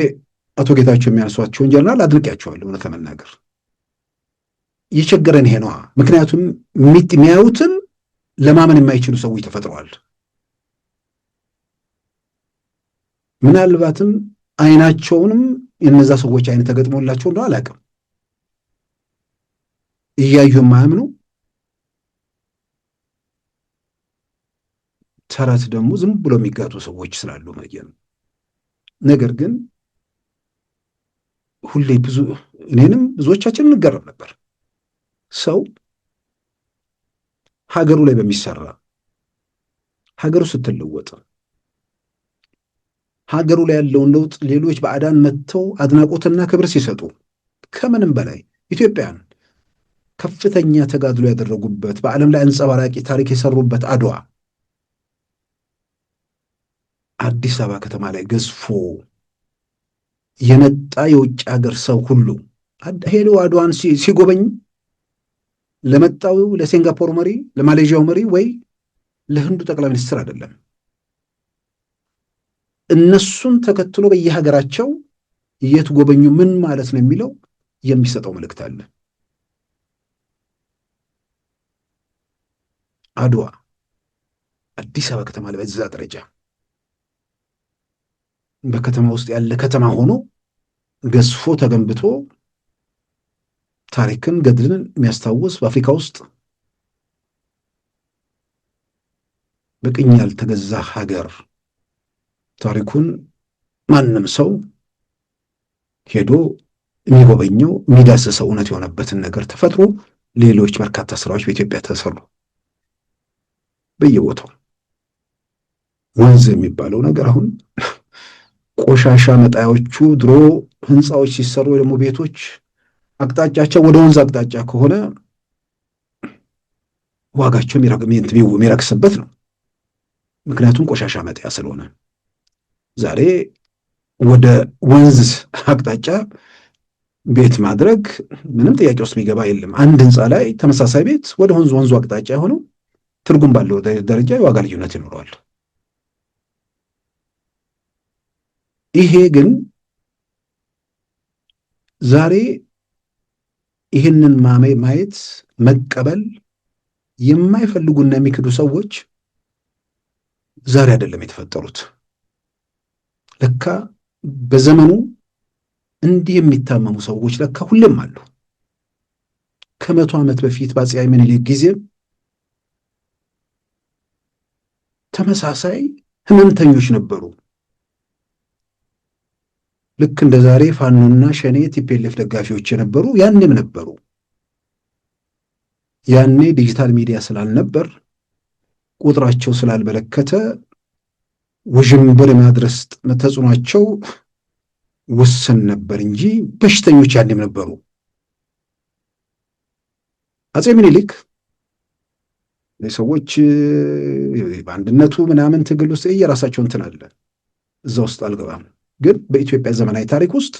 አቶ ጌታቸው የሚያነሷቸውን ጀነራል አድንቄያቸዋለሁ። እውነት ለመናገር የቸገረን ይሄ ነዋ። ምክንያቱም የሚያዩትን ለማመን የማይችሉ ሰዎች ተፈጥረዋል። ምናልባትም አይናቸውንም የነዛ ሰዎች አይን ተገጥሞላቸው እንደው አላውቅም። እያዩ የማያምኑ ተረት ደግሞ ዝም ብሎ የሚጋጡ ሰዎች ስላሉ ነው። ነገር ግን ሁሌ እኔንም ብዙዎቻችን እንገረም ነበር። ሰው ሀገሩ ላይ በሚሰራ ሀገሩ ስትለወጥ ሀገሩ ላይ ያለውን ለውጥ ሌሎች ባዕዳን መጥተው አድናቆትና ክብር ሲሰጡ ከምንም በላይ ኢትዮጵያን ከፍተኛ ተጋድሎ ያደረጉበት በዓለም ላይ አንጸባራቂ ታሪክ የሰሩበት አድዋ አዲስ አበባ ከተማ ላይ ገዝፎ የመጣ የውጭ ሀገር ሰው ሁሉ ሄዶ አድዋን ሲጎበኝ ለመጣው ለሲንጋፖር መሪ፣ ለማሌዥያው መሪ ወይ ለህንዱ ጠቅላይ ሚኒስትር አይደለም። እነሱን ተከትሎ በየሀገራቸው የት ጎበኙ ምን ማለት ነው የሚለው የሚሰጠው መልእክት አለ። አድዋ አዲስ አበባ ከተማ ላይ በዛ ደረጃ በከተማ ውስጥ ያለ ከተማ ሆኖ ገዝፎ ተገንብቶ ታሪክን ገድልን የሚያስታውስ በአፍሪካ ውስጥ በቅኝ ያልተገዛ ሀገር ታሪኩን ማንም ሰው ሄዶ የሚጎበኘው የሚዳስሰው እውነት የሆነበትን ነገር ተፈጥሮ ሌሎች በርካታ ስራዎች በኢትዮጵያ ተሰሩ። በየቦታው ወንዝ የሚባለው ነገር አሁን ቆሻሻ መጣያዎቹ ድሮ ህንፃዎች ሲሰሩ ወይ ደግሞ ቤቶች አቅጣጫቸው ወደ ወንዝ አቅጣጫ ከሆነ ዋጋቸው የሚረክስበት ነው። ምክንያቱም ቆሻሻ መጣያ ስለሆነ። ዛሬ ወደ ወንዝ አቅጣጫ ቤት ማድረግ ምንም ጥያቄ ውስጥ የሚገባ የለም። አንድ ህንፃ ላይ ተመሳሳይ ቤት ወደ ወንዙ አቅጣጫ የሆነው ትርጉም ባለው ደረጃ የዋጋ ልዩነት ይኖረዋል። ይሄ ግን ዛሬ ይህንን ማየት መቀበል የማይፈልጉና የሚክዱ ሰዎች ዛሬ አይደለም የተፈጠሩት። ለካ በዘመኑ እንዲህ የሚታመሙ ሰዎች ለካ ሁሌም አሉ። ከ100 ዓመት በፊት በአፄ ምኒልክ ጊዜ ተመሳሳይ ህመምተኞች ነበሩ። ልክ እንደ ዛሬ ፋኖና ሸኔ ቲፒኤልኤፍ ደጋፊዎች የነበሩ ያኔም ነበሩ። ያኔ ዲጂታል ሚዲያ ስላልነበር ቁጥራቸው ስላልበለከተ ውዥንብር የማድረስ ተጽዕኗቸው ውስን ነበር እንጂ በሽተኞች ያኔም ነበሩ። አፄ ምኒልክ ሰዎች በአንድነቱ ምናምን ትግል ውስጥ የራሳቸው እንትን አለ፣ እዛ ውስጥ አልገባም። ግን በኢትዮጵያ ዘመናዊ ታሪክ ውስጥ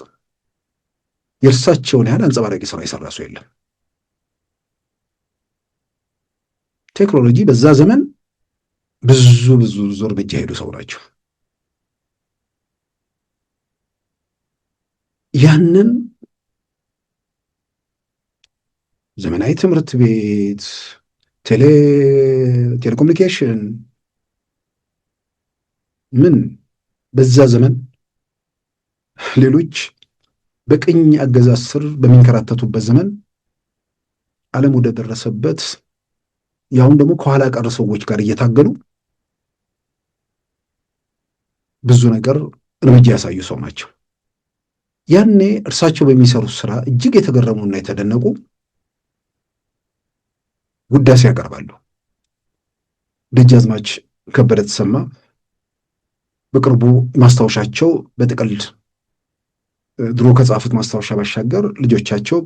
የእርሳቸውን ያህል አንጸባራቂ ስራ የሰራ ሰው የለም። ቴክኖሎጂ በዛ ዘመን ብዙ እርምጃ ሄዱ ሰው ናቸው። ያንን ዘመናዊ ትምህርት ቤት፣ ቴሌኮሙኒኬሽን ምን በዛ ዘመን ሌሎች በቅኝ አገዛዝ ስር በሚንከራተቱበት ዘመን ዓለም ወደ ደረሰበት ያውም ደግሞ ከኋላ ቀር ሰዎች ጋር እየታገሉ ብዙ ነገር እርምጃ ያሳዩ ሰው ናቸው። ያኔ እርሳቸው በሚሰሩት ስራ እጅግ የተገረሙና የተደነቁ ውዳሴ ያቀርባሉ። ደጃዝማች ከበደ ተሰማ በቅርቡ ማስታወሻቸው በጥቅል ድሮ ከጻፉት ማስታወሻ ባሻገር ልጆቻቸው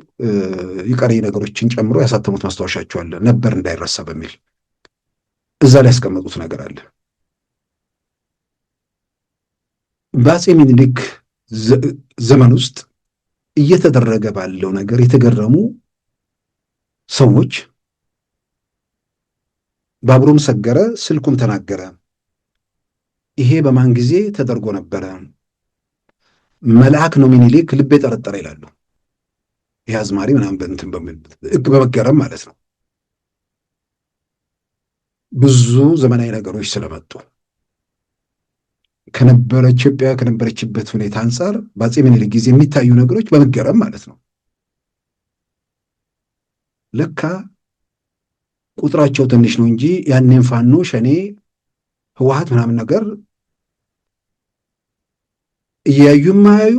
የቀሪ ነገሮችን ጨምሮ ያሳተሙት ማስታወሻቸው አለ፣ ነበር እንዳይረሳ በሚል እዛ ላይ ያስቀመጡት ነገር አለ። በአፄ ምኒልክ ዘመን ውስጥ እየተደረገ ባለው ነገር የተገረሙ ሰዎች ባቡሩም ሰገረ፣ ስልኩም ተናገረ፣ ይሄ በማን ጊዜ ተደርጎ ነበረ? መልአክ ነው ምኒልክ ልቤ ጠረጠረ ይላሉ። ይህ አዝማሪ ምናምን በእንትን በመገረም ማለት ነው። ብዙ ዘመናዊ ነገሮች ስለመጡ ኢትዮጵያ ከነበረችበት ሁኔታ አንጻር በአፄ ምኒልክ ጊዜ የሚታዩ ነገሮች በመገረም ማለት ነው። ለካ ቁጥራቸው ትንሽ ነው እንጂ ያኔም ፋኖ፣ ሸኔ፣ ህወሓት ምናምን ነገር እያዩ የማያዩ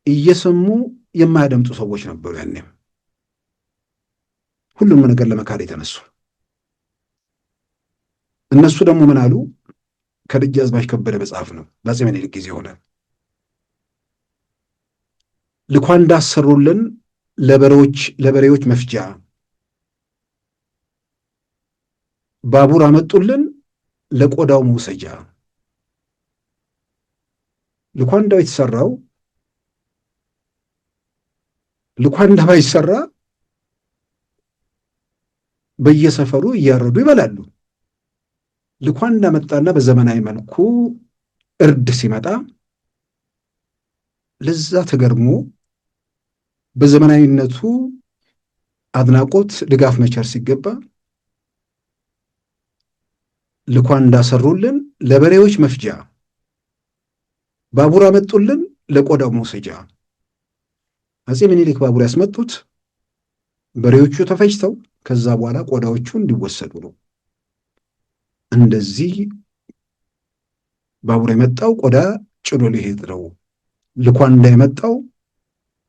እየሰሙ የማያደምጡ ሰዎች ነበሩ። ያኔም ሁሉም ነገር ለመካድ የተነሱ እነሱ ደግሞ ምን አሉ? ከደጃዝማች ከበደ መጽሐፍ ነው። በአፄ ምኒልክ ጊዜ ሆነ ልኳንዳ አሰሩልን ለበሬዎች መፍጃ፣ ባቡር አመጡልን ለቆዳው መውሰጃ። ልኳንዳው የተሰራው ልኳንዳ ባይሰራ በየሰፈሩ እያረዱ ይበላሉ። ልኳንዳ መጣና በዘመናዊ መልኩ እርድ ሲመጣ ለዛ ተገርሞ በዘመናዊነቱ አድናቆት ድጋፍ መቸር ሲገባ ልኳንዳ ሰሩልን ለበሬዎች መፍጃ፣ ባቡር አመጡልን ለቆዳው መውሰጃ። አፄ ምኒልክ ባቡር ያስመጡት በሬዎቹ ተፈጭተው ከዛ በኋላ ቆዳዎቹ እንዲወሰዱ ነው። እንደዚህ ባቡር የመጣው ቆዳ ጭኖ ሊሄድ ነው። ልኳንዳ የመጣው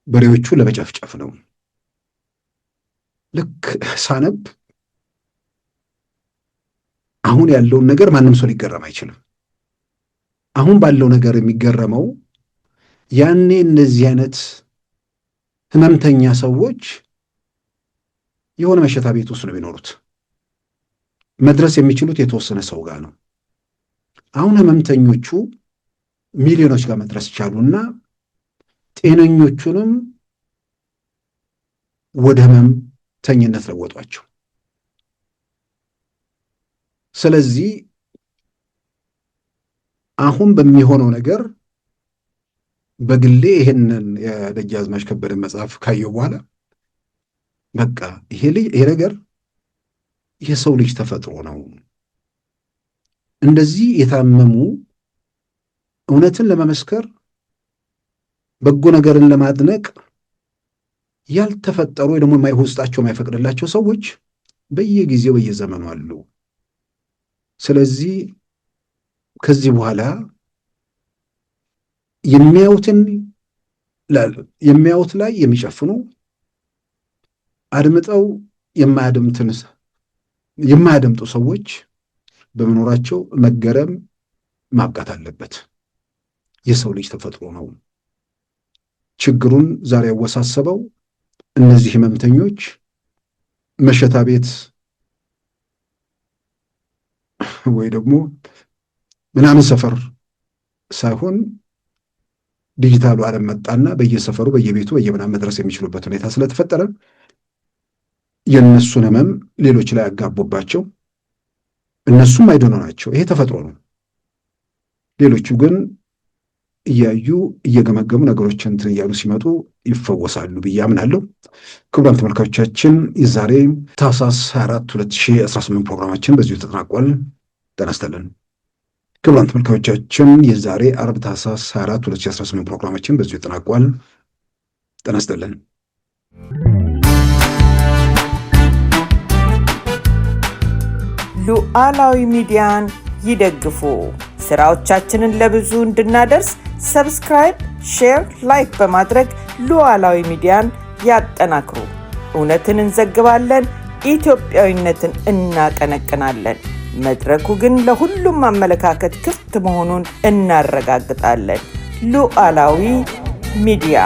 በሬዎቹ ለመጨፍጨፍ ነው። ልክ ሳነብ አሁን ያለውን ነገር ማንም ሰው ሊገረም አይችልም። አሁን ባለው ነገር የሚገረመው ያኔ እነዚህ አይነት ህመምተኛ ሰዎች የሆነ መሸታ ቤት ውስጥ ነው የሚኖሩት። መድረስ የሚችሉት የተወሰነ ሰው ጋር ነው። አሁን ህመምተኞቹ ሚሊዮኖች ጋር መድረስ ቻሉና ጤነኞቹንም ወደ ህመምተኝነት ለወጧቸው። ስለዚህ አሁን በሚሆነው ነገር በግሌ ይሄንን የደጃዝማች ከበደን መጽሐፍ ካየው በኋላ በቃ ይሄ ነገር የሰው ልጅ ተፈጥሮ ነው። እንደዚህ የታመሙ እውነትን ለመመስከር በጎ ነገርን ለማድነቅ ያልተፈጠሩ ወይ ደግሞ ውስጣቸው የማይፈቅድላቸው ሰዎች በየጊዜው በየዘመኑ አሉ። ስለዚህ ከዚህ በኋላ የሚያዩት ላይ የሚጨፍኑ አድምጠው የማያደምጡ ሰዎች በመኖራቸው መገረም ማብቃት አለበት። የሰው ልጅ ተፈጥሮ ነው። ችግሩን ዛሬ ያወሳሰበው እነዚህ ህመምተኞች መሸታ ቤት ወይ ደግሞ ምናምን ሰፈር ሳይሆን ዲጂታሉ ዓለም መጣና በየሰፈሩ በየቤቱ በየምናምን መድረስ የሚችሉበት ሁኔታ ስለተፈጠረ የእነሱን ህመም ሌሎች ላይ ያጋቡባቸው፣ እነሱም አይደኑ ናቸው። ይሄ ተፈጥሮ ነው። ሌሎቹ ግን እያዩ እየገመገሙ ነገሮችን እንትን እያሉ ሲመጡ ይፈወሳሉ ብዬ አምናለሁ። ክቡራን ተመልካቾቻችን የዛሬ ታህሳስ 24 2018 ፕሮግራማችን በዚሁ ተጠናቋል። ጤና ይስጥልን። ክቡራን ተመልካቾቻችን የዛሬ አርብ ታህሳስ 24 2018 ፕሮግራማችን በዚሁ ተጠናቋል። ጤና ይስጥልን። ሉዓላዊ ሚዲያን ይደግፉ። ስራዎቻችንን ለብዙ እንድናደርስ ሰብስክራይብ፣ ሼር፣ ላይክ በማድረግ ሉዓላዊ ሚዲያን ያጠናክሩ። እውነትን እንዘግባለን፣ ኢትዮጵያዊነትን እናቀነቅናለን። መድረኩ ግን ለሁሉም አመለካከት ክፍት መሆኑን እናረጋግጣለን። ሉዓላዊ ሚዲያ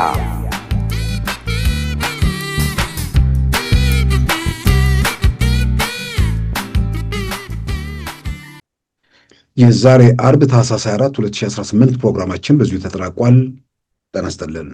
የዛሬ አርብ ታህሳስ 24 2018 ፕሮግራማችን በዚሁ ተጠናቋል። ጤና ይስጥልን።